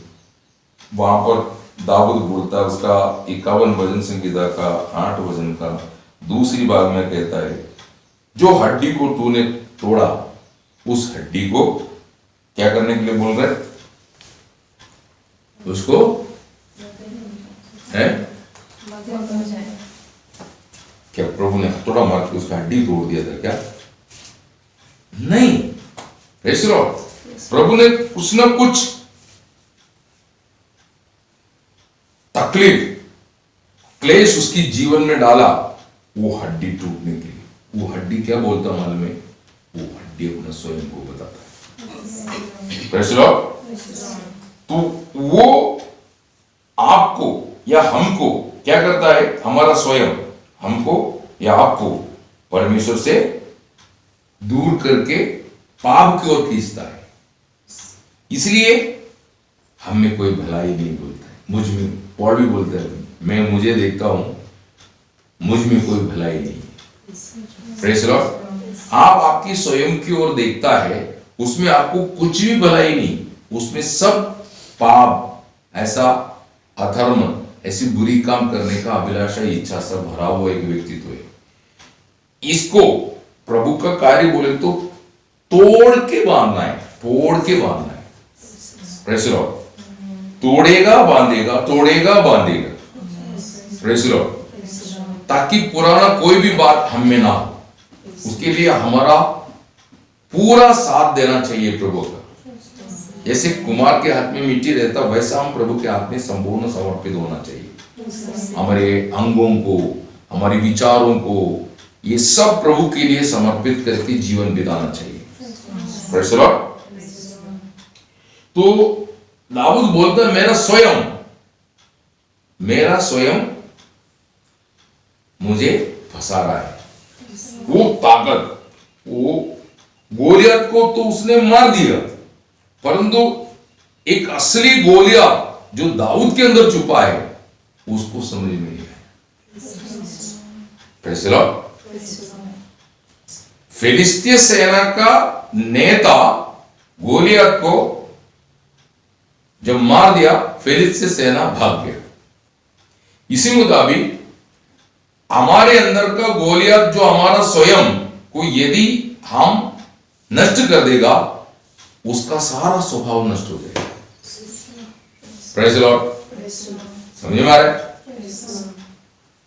वहां पर दाऊद बोलता है, उसका 51 भजन संगीता का 8 वचन का दूसरी भाग में कहता है, जो हड्डी को तूने तोड़ा उस हड्डी को क्या करने के लिए बोल रहे? उसको है क्या प्रभु ने हथौड़ा मार के उसका हड्डी तोड़ दिया था क्या? नहीं। Praise the Lord। प्रभु ने कुछ ना कुछ तकलीफ क्लेश उसकी जीवन में डाला वो हड्डी टूटने के लिए। वो हड्डी क्या बोलता मालूम है? वो हड्डी अपना स्वयं को बताता है। Praise the Lord। तो वो आपको या हमको क्या करता है? हमारा स्वयं हमको या आपको परमेश्वर से दूर करके पाप की ओर खींचता है। इसलिए हम में कोई भलाई नहीं बोलता है। मुझ में पौल भी बोलता है, मैं मुझे देखता हूं, मुझ में कोई भलाई नहीं। Praise the Lord। आप आपकी स्वयं की ओर देखता है, उसमें आपको कुछ भी भलाई नहीं, उसमें सब पाप, ऐसा अधर्म, ऐसी बुरी काम करने का अभिलाषा, इच्छा सब भरा हुआ एक व्यक्तित्व है। इसको प्रभु का कार्य बोले तो तोड़ के बांधना है, तोड़ के बांधना है। Praise the Lord। तोड़ेगा बांधेगा, तोड़ेगा बांधेगा। Praise the Lord। ताकि पुराना कोई भी बात हम में ना हो, उसके लिए हमारा पूरा साथ देना चाहिए प्रभु का। जैसे कुमार के हाथ में मिट्टी रहता, वैसा हम प्रभु के हाथ में संपूर्ण समर्पित होना चाहिए। हमारे अंगों को, हमारे विचारों को, ये सब प्रभु के लिए समर्पित करके जीवन बिताना चाहिए। Praise the Lord। तो दाऊद बोलता है, मेरा स्वयं मुझे फंसा रहा है। वो ताकत, वो गोलियत को तो उसने मार दिया, परंतु एक असली गोलियत जो दाऊद के अंदर छुपा है उसको समझ में नहीं आया। Praise the Lord। फिलिस्तीय सेना का नेता गोलियत को जब मार दिया, फिलिस्तीय सेना भाग गया। इसी मुताबिक हमारे अंदर का गोलियत जो हमारा स्वयं को यदि हम नष्ट कर देगा, उसका सारा स्वभाव नष्ट हो जाएगा। Praise the Lord। समझ में आ रहा है?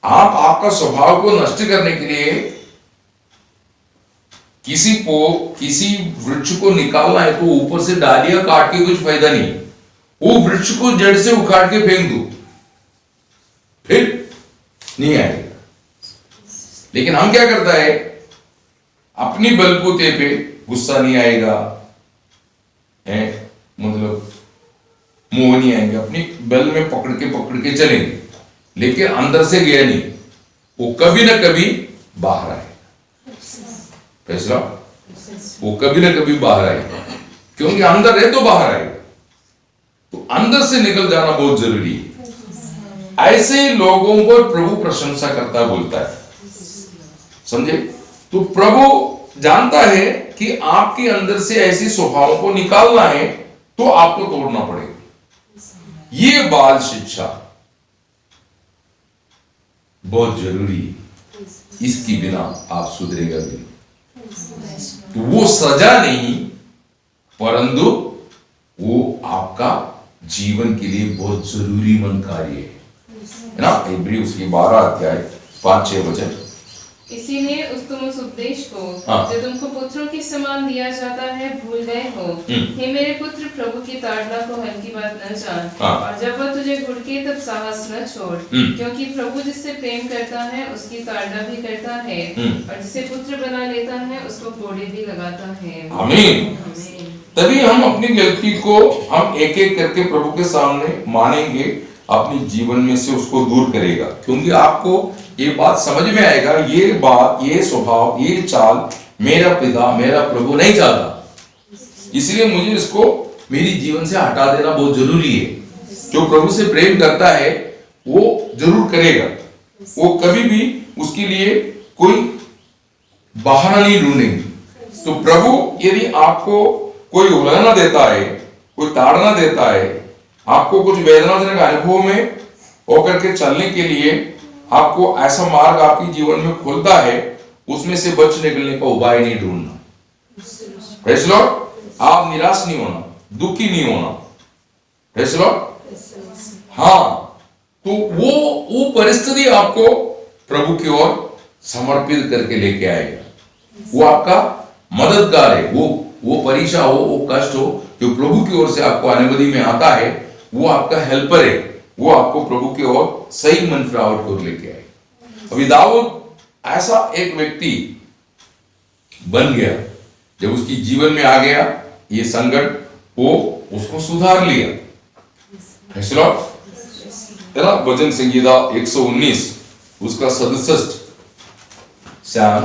आप आपका स्वभाव को नष्ट करने के लिए किसी वृक्ष को निकालना है तो ऊपर से डालियां काट के कुछ फायदा नहीं, वो वृक्ष को जड़ से उखाड़ के फेंक दो, फिर नहीं आएगा। लेकिन हम क्या करता है? अपनी बलबूते पे गुस्सा नहीं आएगा, है मतलब मुंह नहीं आएंगे, अपनी बेल में पकड़ के चलेंगे, लेकिन अंदर से गया नहीं, वो कभी ना कभी बाहर आएगा। फैसला वो कभी ना कभी बाहर आएगा, क्योंकि अंदर है तो बाहर आएगा, तो अंदर से निकल जाना बहुत जरूरी है। ऐसे लोगों पर प्रभु प्रशंसा करता बोलता है, समझे? तो प्रभु जानता है कि आपके अंदर से ऐसी स्वभावों को निकालना है तो आपको तोड़ना पड़ेगा। ये बाल शिक्षा बहुत जरूरी है, इसकी बिना आप सुधरेगा भी नहीं। तो वो सजा नहीं, परंतु वो आपका जीवन के लिए बहुत जरूरी मन कार्य है ना। इब्री उसकी 12 अध्याय 5-6 वचन। इसीलिए तुम उस उपदेश को जो तुमको पुत्रों के समान दिया जाता है भूल गए हो। हे मेरे पुत्र, प्रभु की ताड़ना को हल्की बात न जान, और जब वह तुझे घुड़के तब साहस न छोड़, क्योंकि प्रभु जिससे प्रेम करता है उसकी ताड़ना भी करता है, और जिसे पुत्र बना लेता है उसको कोड़े भी लगाता है। आमीन। तभी हम अपनी गलती को हम एक एक करके प्रभु के सामने मानेंगे, अपनी जीवन में से उसको दूर करेगा, क्योंकि आपको ये बात समझ में आएगा, ये बात, ये स्वभाव, ये चाल मेरा पिता, मेरा प्रभु नहीं चाहता, इसलिए मुझे इसको मेरी जीवन से हटा देना बहुत जरूरी है। जो प्रभु से प्रेम करता है वो जरूर करेगा, वो कभी भी उसके लिए कोई बहाना नहीं ढूंढेंगे। तो प्रभु यदि आपको कोई उलझना देता है, कोई ताड़ना देता है, आपको कुछ वेदनाजनक अनुभव में होकर के चलने के लिए आपको ऐसा मार्ग आपके जीवन में खोलता है, उसमें से बच निकलने का उपाय नहीं ढूंढना। Praise Lord. आप निराश नहीं होना, दुखी नहीं होना। Praise Lord. हाँ, तो वो परिस्थिति आपको प्रभु की ओर समर्पित करके लेके आएगा। वो आपका मददगार है। वो परीक्षा हो, वो कष्ट हो, जो प्रभु की ओर से आपको अनुभूति में आता है, वो आपका हेल्पर है। वो आपको प्रभु की ओर सही मन फिरावट को लेके आए। अभी दाऊद ऐसा एक व्यक्ति बन गया, जब उसकी जीवन में आ गया ये संकट, वो उसको सुधार लिया। तेरा भजन संगीता 119 उसका 67, Psalm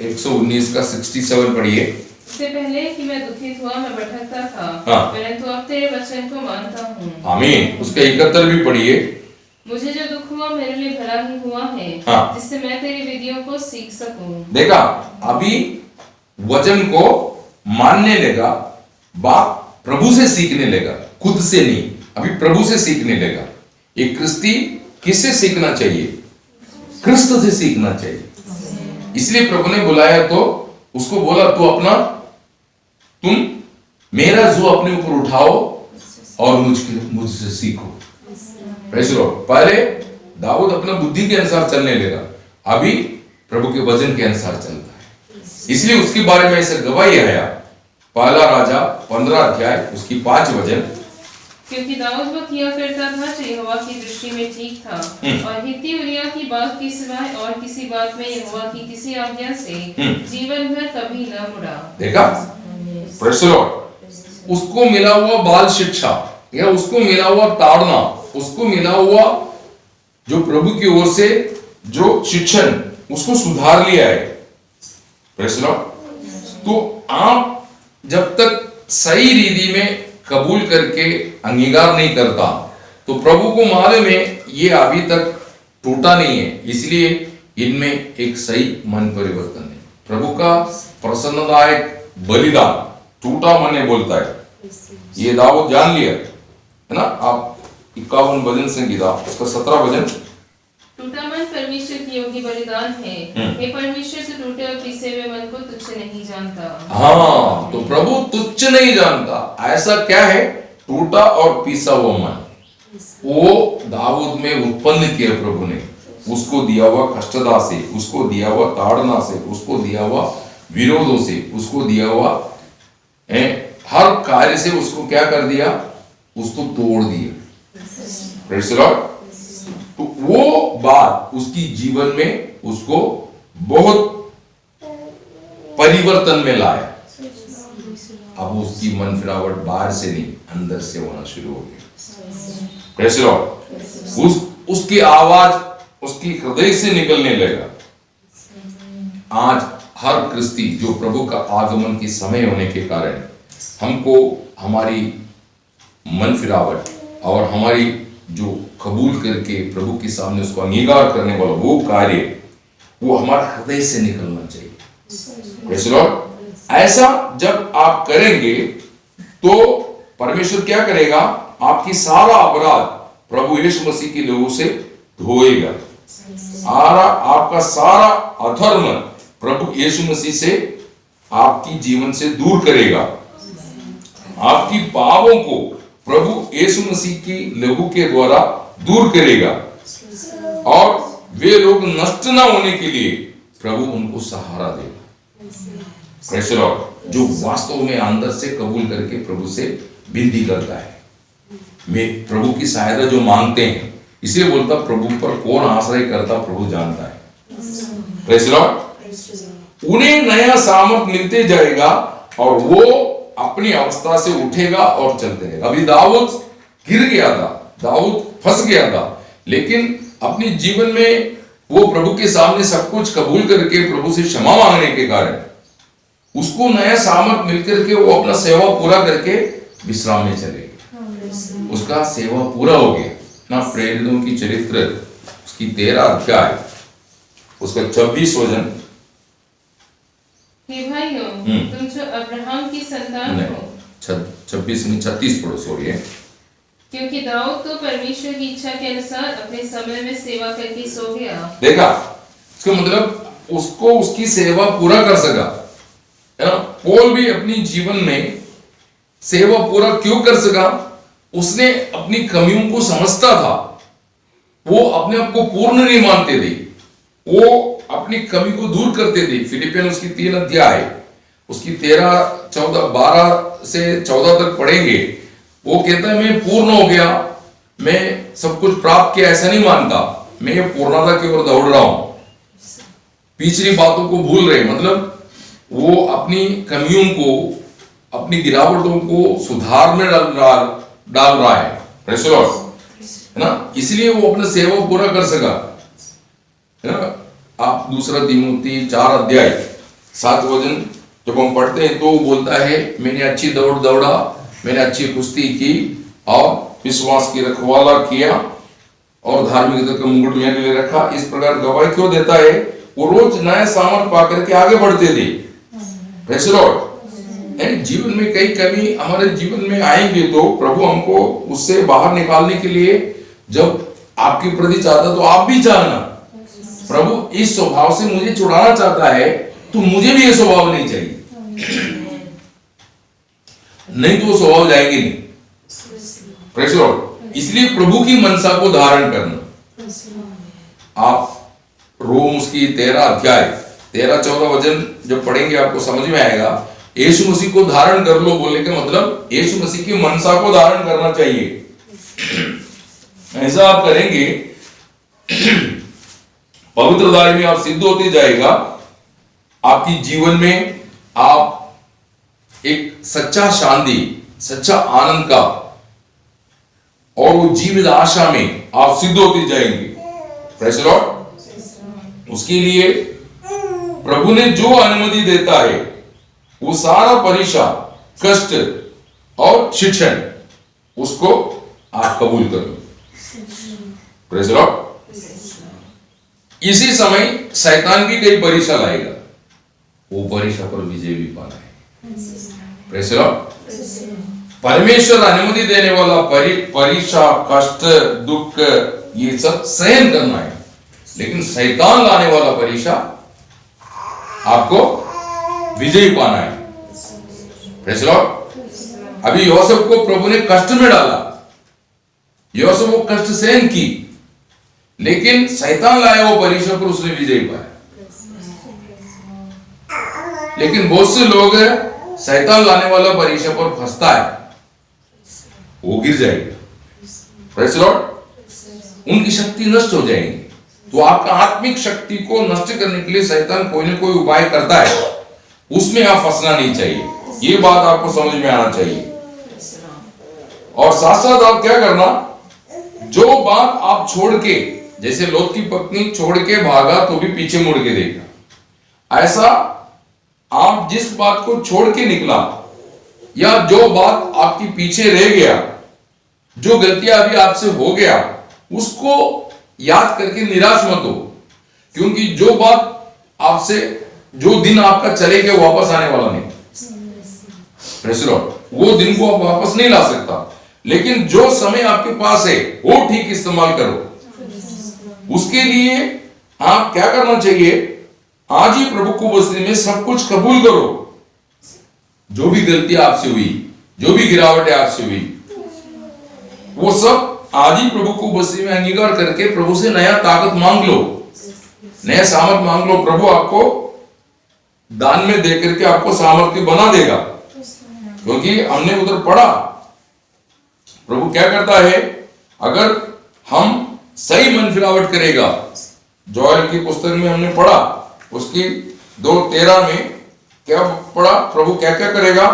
119 का 67 पढ़िए। इससे पहले कि मैं दुखित हुआ, मैं भटकता था, परंतु अब तेरे वचन को मानता हूँ। आमीन। उसका 71 भी पढ़िए। मुझे जो दुख हुआ मेरे लिए भला ही हुआ है, जिससे मैं तेरी विधियों को सीख सकूं। देखा, अभी वचन को मानने लगा, बात प्रभु से सीखने लगा, खुद से नहीं, अभी प्रभु से सीखने लगा। एक क्रिस्ती किससे सीखना चाहिए? क्रिस्त से सीखना चाहिए। इसलिए प्रभु ने बुलाया तो उसको बोला, तुम मेरा जो अपने ऊपर उठाओ और मुझसे सीखो। Praise Lord. पहले दाऊद अपना बुद्धि के अनुसार चलने लगा, अभी प्रभु के वचन के अनुसार चलता है। इसलिए उसके बारे में ऐसा गवाही आया, पहला राजा 15 अध्याय उसकी 5 वचन। क्योंकि दाऊद वह किया करता था जो यहोवा की दृष्टि में ठीक था, और हित्ती उरिय्याह की बात के सिवाय और किसी बात में यहोवा की किसी आज्ञा से जीवन भर कभी न मुड़ा। देखा, प्रेज़ लॉर्ड। उसको मिला हुआ बाल शिक्षा, या उसको मिला हुआ ताड़ना, उसको मिला हुआ जो प्रभु की ओर से जो शिक्षण, उसको सुधार लिया है। Praise Lord. तो आप जब तक सही रीति में कबूल करके अंगीकार नहीं करता, तो प्रभु को मालूम है ये अभी तक टूटा नहीं है, इसलिए इनमें एक सही मन परिवर्तन है। प्रभु का प्रसन्नदायक बलिदान टूटा मन है बोलता है, ये दाऊद जान लिया है ना। आप 51 भजन संगीता उसका 17 भजन। टूटा मन परमेश्वर की योग्य बलिदान है, हे परमेश्वर से टूटे और पिसे हुए मन को तुच्छ नहीं जानता। हाँ, तो प्रभु तुच्छ नहीं जानता। ऐसा क्या है? टूटा और पिसा हुआ मन, वो दाऊद में उत्पन्न किया प्रभु ने। उसको दिया हुआ कष्टदा से, उसको दिया हुआ ताड़ना से, उसको दिया हुआ विरोधों से, उसको दिया हुआ हर कार्य से उसको क्या कर दिया? उसको तोड़ दिया। Praise the Lord. तो वो बात उसकी जीवन में उसको बहुत परिवर्तन में लाया। अब उसकी मन फिरावट बाहर से नहीं अंदर से होना शुरू हो गया। Praise the Lord. उसकी आवाज उसकी हृदय से निकलने लगा। आज हर क्रिस्ती जो प्रभु का आगमन की समय होने के कारण हमको हमारी मन फिरावट और हमारी जो कबूल करके प्रभु के सामने उसको अंगीकार करने वाला वो कार्य वो हमारे हृदय से निकलना चाहिए। Praise the Lord. ऐसा जब आप करेंगे तो परमेश्वर क्या करेगा, आपकी सारा अपराध प्रभु यीशु मसीह के लहू से धोएगा। आपका सारा अधर्म प्रभु यीशु मसीह से आपकी जीवन से दूर करेगा। आपकी पापों को प्रभु यीशु मसीह की लहू के द्वारा दूर करेगा और वे लोग नष्ट ना होने के लिए प्रभु उनको सहारा देगा। Praise the Lord. जो वास्तव में अंदर से कबूल करके प्रभु से विनती करता है, मैं प्रभु की सहायता जो मांगते हैं, इसलिए बोलता प्रभु पर कौन आश्रय करता प्रभु जानता है। Praise the Lord. उन्हें नया सामर्थ मिलते जाएगा और वो अपनी अवस्था से उठेगा और चलते रहेगा। अभी दाऊद गिर गया था, दाऊद फंस गया था, लेकिन अपने जीवन में वो प्रभु के सामने सब कुछ कबूल करके प्रभु से क्षमा मांगने के कारण उसको नया सामर्थ मिलकर के वो अपना सेवा पूरा करके विश्राम में चले गए। उसका सेवा पूरा हो गया ना। प्रेरितों की चरित्र उसकी 13 अध्याय उसका 26 वचन। हे भाइयों, तुम जो अब्राहम की संतान हो, 26 नहीं 36 पढ़ो, सॉरी है। क्योंकि दाऊद तो परमेश्वर की इच्छा के अनुसार अपने समय में सेवा करके सो गया। देखा, इसका मतलब उसको उसकी सेवा पूरा कर सका, है ना। पौल भी अपनी जीवन में सेवा पूरा क्यों कर सका, उसने अपनी कमियों को समझता था। वो अपने आप को पूर्ण नहीं मानते थे, वो अपनी कमी को दूर करते थे। फिलिपियन उसकी 3 अध्याय उसकी 13, 14, 12 से 14 तक पढ़ेंगे। वो कहता है मैं पूर्ण हो गया, मैं सब कुछ प्राप्त किया, ऐसा नहीं मानता। मैं पूर्णता की ओर दौड़ रहा हूं, पिछली बातों को भूल रहे। मतलब वो अपनी कमियों को, अपनी गिरावटों को सुधार में डाल रहा है। प्रेज़ द लॉर्ड, है ना। इसलिए वो अपना सेवा पूरा कर सका, है ना। आप 2 तीमुथी 4 अध्याय 7 वचन जब हम पढ़ते हैं तो बोलता है मैंने अच्छी दौड़ दौड़ा, मैंने अच्छी कुश्ती की और विश्वास की रखवाला किया और धार्मिकता का मुकुट मेरे लिए रखा। इस प्रकार गवाही क्यों देता है, वो रोज नया सामर्थ पाकर के आगे बढ़ते थे। Praise the Lord. जीवन में कई कमी हमारे जीवन में आएंगे तो प्रभु हमको उससे बाहर निकालने के लिए जब आपके प्रति चाहता तो आप भी चाहना, प्रभु इस स्वभाव से मुझे छुड़ाना चाहता है तो मुझे भी ये स्वभाव नहीं चाहिए, नहीं तो वो स्वभाव जाएगी नहीं। Praise the Lord. इसलिए प्रभु की मनसा को धारण करना। आप रोम उसकी 13 अध्याय 13-14 वचन जब पढ़ेंगे आपको समझ में आएगा। यीशु मसीह को धारण कर लो बोलने का मतलब यीशु मसीह की मनसा को धारण करना चाहिए। ऐसा आप करेंगे पवित्रता में आप सिद्ध होते जाएगा। आपकी जीवन में आप एक सच्चा शांति, सच्चा आनंद का और वो जीवित आशा में आप सिद्ध होते जाएंगे। Praise the Lord. उसके लिए प्रभु ने जो अनुमति देता है वो सारा परीक्षा, कष्ट और शिक्षण उसको आप कबूल करो। Praise the Lord. इसी समय शैतान भी कई परीक्षा लाएगा, वो परीक्षा पर विजय भी पाना है। Praise the Lord. परमेश्वर अनुमति देने वाला परीक्षा, कष्ट, दुख ये सब सहन करना है, लेकिन शैतान लाने वाला परीक्षा आपको विजय पाना है। Praise the Lord. अभी यूसुफ को प्रभु ने कष्ट में डाला, यूसुफ वो कष्ट सहन की, लेकिन शैतान लाया वो परीक्षा पर उसने विजय पाया। लेकिन बहुत से लोग शैतान लाने वाला परीक्षा पर फंसता है, वो गिर जाएगा। Praise the Lord. उनकी शक्ति नष्ट हो जाएगी। तो आपका आत्मिक शक्ति को नष्ट करने के लिए शैतान कोई ना कोई उपाय करता है, उसमें आप फंसना नहीं चाहिए। ये बात आपको समझ में आना चाहिए। और साथ साथ आप क्या करना, जो बात आप छोड़ के, जैसे लोत की पत्नी छोड़ के भागा तो भी पीछे मुड़ के देखा, ऐसा आप जिस बात को छोड़ के निकला या जो बात आपकी पीछे रह गया, जो गलतियां अभी आपसे हो गया, उसको याद करके निराश मत हो, क्योंकि जो बात आपसे, जो दिन आपका चले गया वापस आने वाला नहीं। वो दिन को आप वापस नहीं ला सकता, लेकिन जो समय आपके पास है वो ठीक इस्तेमाल करो। उसके लिए आप क्या करना चाहिए, आज ही प्रभु को बस्ती में सब कुछ कबूल करो। जो भी गलती आपसे हुई, जो भी गिरावटें आपसे हुई, वो सब आज ही प्रभु को बस्ती में अंगीकार करके प्रभु से नया ताकत मांग लो, नया सामर्थ मांग लो। प्रभु आपको दान में दे करके आपको सामर्थ्य बना देगा, क्योंकि हमने उधर पढ़ा प्रभु क्या करता है, अगर हम सही मन फिरावट करेगा। जोएल की पुस्तक में हमने पढ़ा, उसकी 2:13 में क्या पढ़ा, प्रभु क्या क्या करेगा,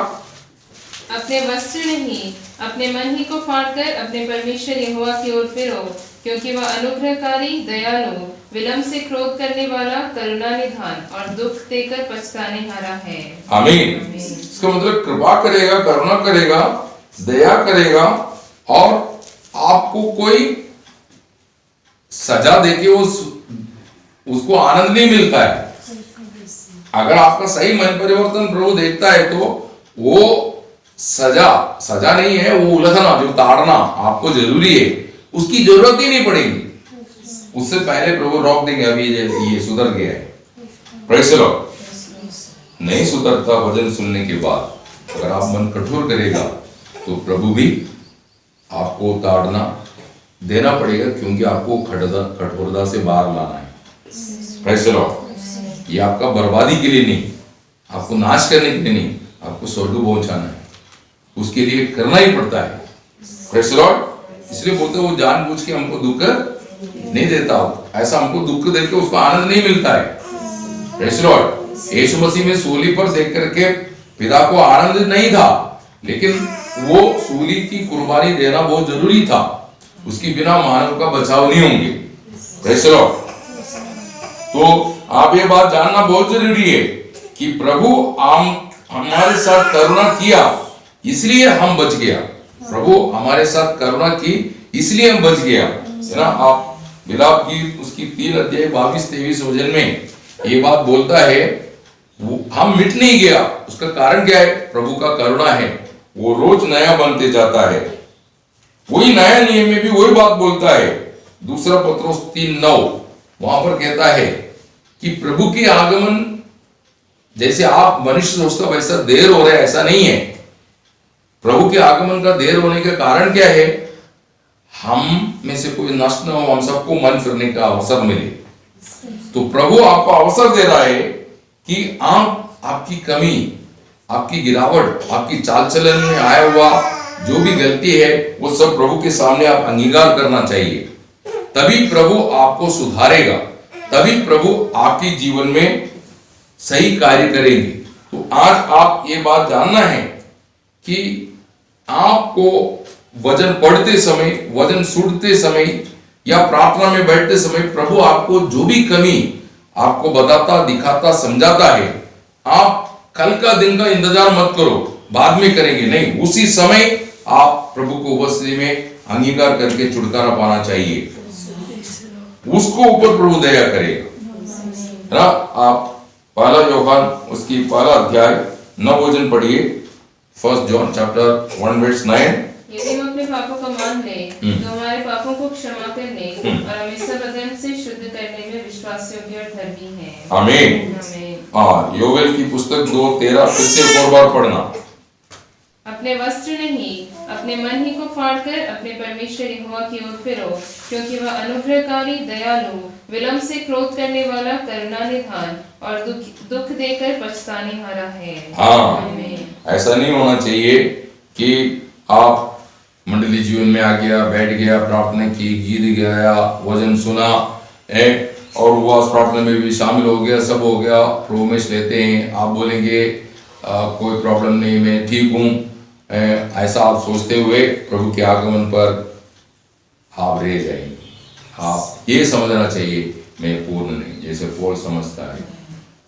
अपने वस्त्र नहीं अपने मन ही को फाड़कर अपने परमेश्वर यहोवा की ओर फिरो, क्योंकि वह अनुग्रहकारी, दयालु, विलंब से क्रोध करने वाला, करुणा निधान और दुख देकर पछताने हारा है। आमीन। इसका मतलब कृपा करेगा, करुणा करेगा, दया करेगा, और आपको कोई सजा देके उसको आनंद नहीं मिलता है। अगर आपका सही मन परिवर्तन प्रभु देखता है तो वो सजा नहीं है, वो उलझना, जो ताड़ना आपको जरूरी है, उसकी जरूरत ही नहीं पड़ेगी। उससे पहले प्रभु रोक देंगे, अभी ये सुधर गया है। Praise the Lord. नहीं सुधरता वचन सुनने के बाद अगर आप मन कठोर करेगा तो प्रभु भी आपको ताड़ना देना पड़ेगा, क्योंकि आपको कठोरता से बाहर लाना है। Praise the Lord. ये आपका बर्बादी के लिए नहीं, आपको नाश करने के लिए नहीं, आपको स्वर्ग पहुंचाना है। उसके लिए करना ही पड़ता है। Praise the Lord. इसलिए बोलते वो जानबूझ के हमको दुख नहीं देता, ऐसा हमको दुख देकर उसको आनंद नहीं मिलता है। Praise the Lord. Yeshu Masih में सूली पर देख करके पिता को आनंद नहीं था, लेकिन वो सूली की कुर्बानी देना बहुत जरूरी था। उसकी बिना मानव का बचाव नहीं होंगे। Praise the Lord. तो आप ये बात जानना बहुत जरूरी है कि प्रभु हमारे साथ करुणा किया, इसलिए हम बच गया। प्रभु हमारे साथ करुणा की, इसलिए हम बच गया, है ना। आप विलाप गीत उसकी 3:22-23 वचन में ये बात बोलता है, हम मिट नहीं गया। उसका कारण क्या है, प्रभु का करुणा है, वो रोज नया बनते जाता है। वही नया नियम में भी वही बात बोलता है। दूसरा पत्रोस 3:9 वहां पर कहता है कि प्रभु के आगमन जैसे आप मनुष्य सोचता वैसा देर हो रहा है, ऐसा नहीं है। प्रभु के आगमन का देर होने का कारण क्या है, हम में से कोई नष्ट न हो, हम सबको मन फिरने का अवसर मिले। तो प्रभु आपको अवसर दे रहा है कि आपकी कमी, आपकी गिरावट, आपकी चाल चलन में आया हुआ जो भी गलती है वो सब प्रभु के सामने आप अंगीकार करना चाहिए। तभी प्रभु आपको सुधारेगा, तभी प्रभु आपके जीवन में सही कार्य करेंगे। तो आज आप ये बात जानना है कि आपको वचन पढ़ते समय, वचन सुनते समय या प्रार्थना में बैठते समय प्रभु आपको जो भी कमी आपको बताता, दिखाता, समझाता है, आप कल का दिन का इंतजार मत करो, बाद में करेंगे, नहीं, उसी समय आप प्रभु को उपस्थिति में अंगीकार करके छुटकारा पाना चाहिए। उसको ऊपर प्रभु दया करेगा, है ना। आप 1 यूहन्ना उसकी 1 अध्याय 9 वचन पढ़िए। 1 जॉन चैप्टर 1:9। यदि हम अपने पापों को मान ले तो हमारे पापों को क्षमा करने और हमें सब अधर्म से शुद्ध करने में विश्वास योग्य और धर्मी है। आमीन। योवेल की पुस्तक 2:13 फिर से एक और बार पढ़ना। अपने वस्त्र नहीं अपने मन ही को फाड़कर अपने परमेश्वर यहोवा की ओर फिरो, क्योंकि वह अनुग्रहकारी, दयालु, विलंब से क्रोध करने वाला, करुणा निधान और दुख देकर पछताने हारा है। हाँ, ऐसा नहीं होना चाहिए कि आप मंडली जीवन में आ गया, बैठ गया, प्रार्थना की, गीत गाया, वचन सुना और उपवास प्रार्थना में भी शामिल हो गया, सब हो गया, प्रोमिस लेते हैं। आप बोलेंगे कोई प्रॉब्लम नहीं, मैं ठीक हूँ, ऐसा आप सोचते हुए प्रभु के आगमन पर आप रह जाएंगे। आप ये समझना चाहिए मैं पूर्ण नहीं, जैसे पौल समझता है।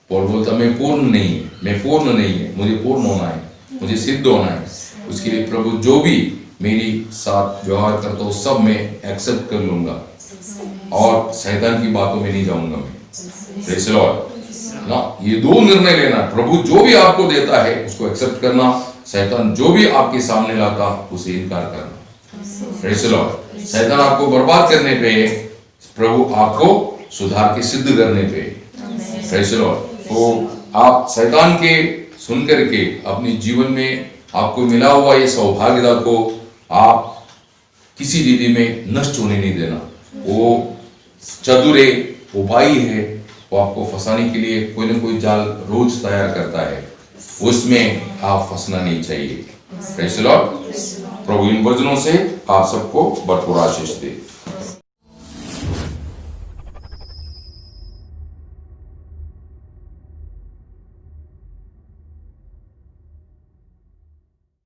पौल बोलता मैं पूर्ण नहीं है, मैं पूर्ण नहीं है, मुझे पूर्ण होना है, मुझे सिद्ध होना है। उसके लिए प्रभु जो भी मेरी साथ व्यवहार करता हो सब मैं एक्सेप्ट कर लूंगा और शैतान की बातों में नहीं जाऊंगा मैं। प्रेज़ द लॉर्ड ना, ये दो निर्णय लेना। प्रभु जो भी आपको देता है उसको एक्सेप्ट करना, शैतान जो भी आपके सामने लाता उसे इनकार करना। Praise the Lord. शैतान आपको बर्बाद करने पे, प्रभु आपको सुधार के सिद्ध करने पे। Praise the Lord. तो आप शैतान के सुन करके अपने जीवन में आपको मिला हुआ ये सौभाग्यता को आप किसी रीति में नष्ट होने नहीं देना। वो चतुरे उपाय है, वो आपको फंसाने के लिए कोई ना कोई जाल रोज तैयार करता है, उसमें आप फंसना नहीं चाहिए। Praise the Lord. प्रभु इन वचनों से आप सबको भरपूर आशीष दे।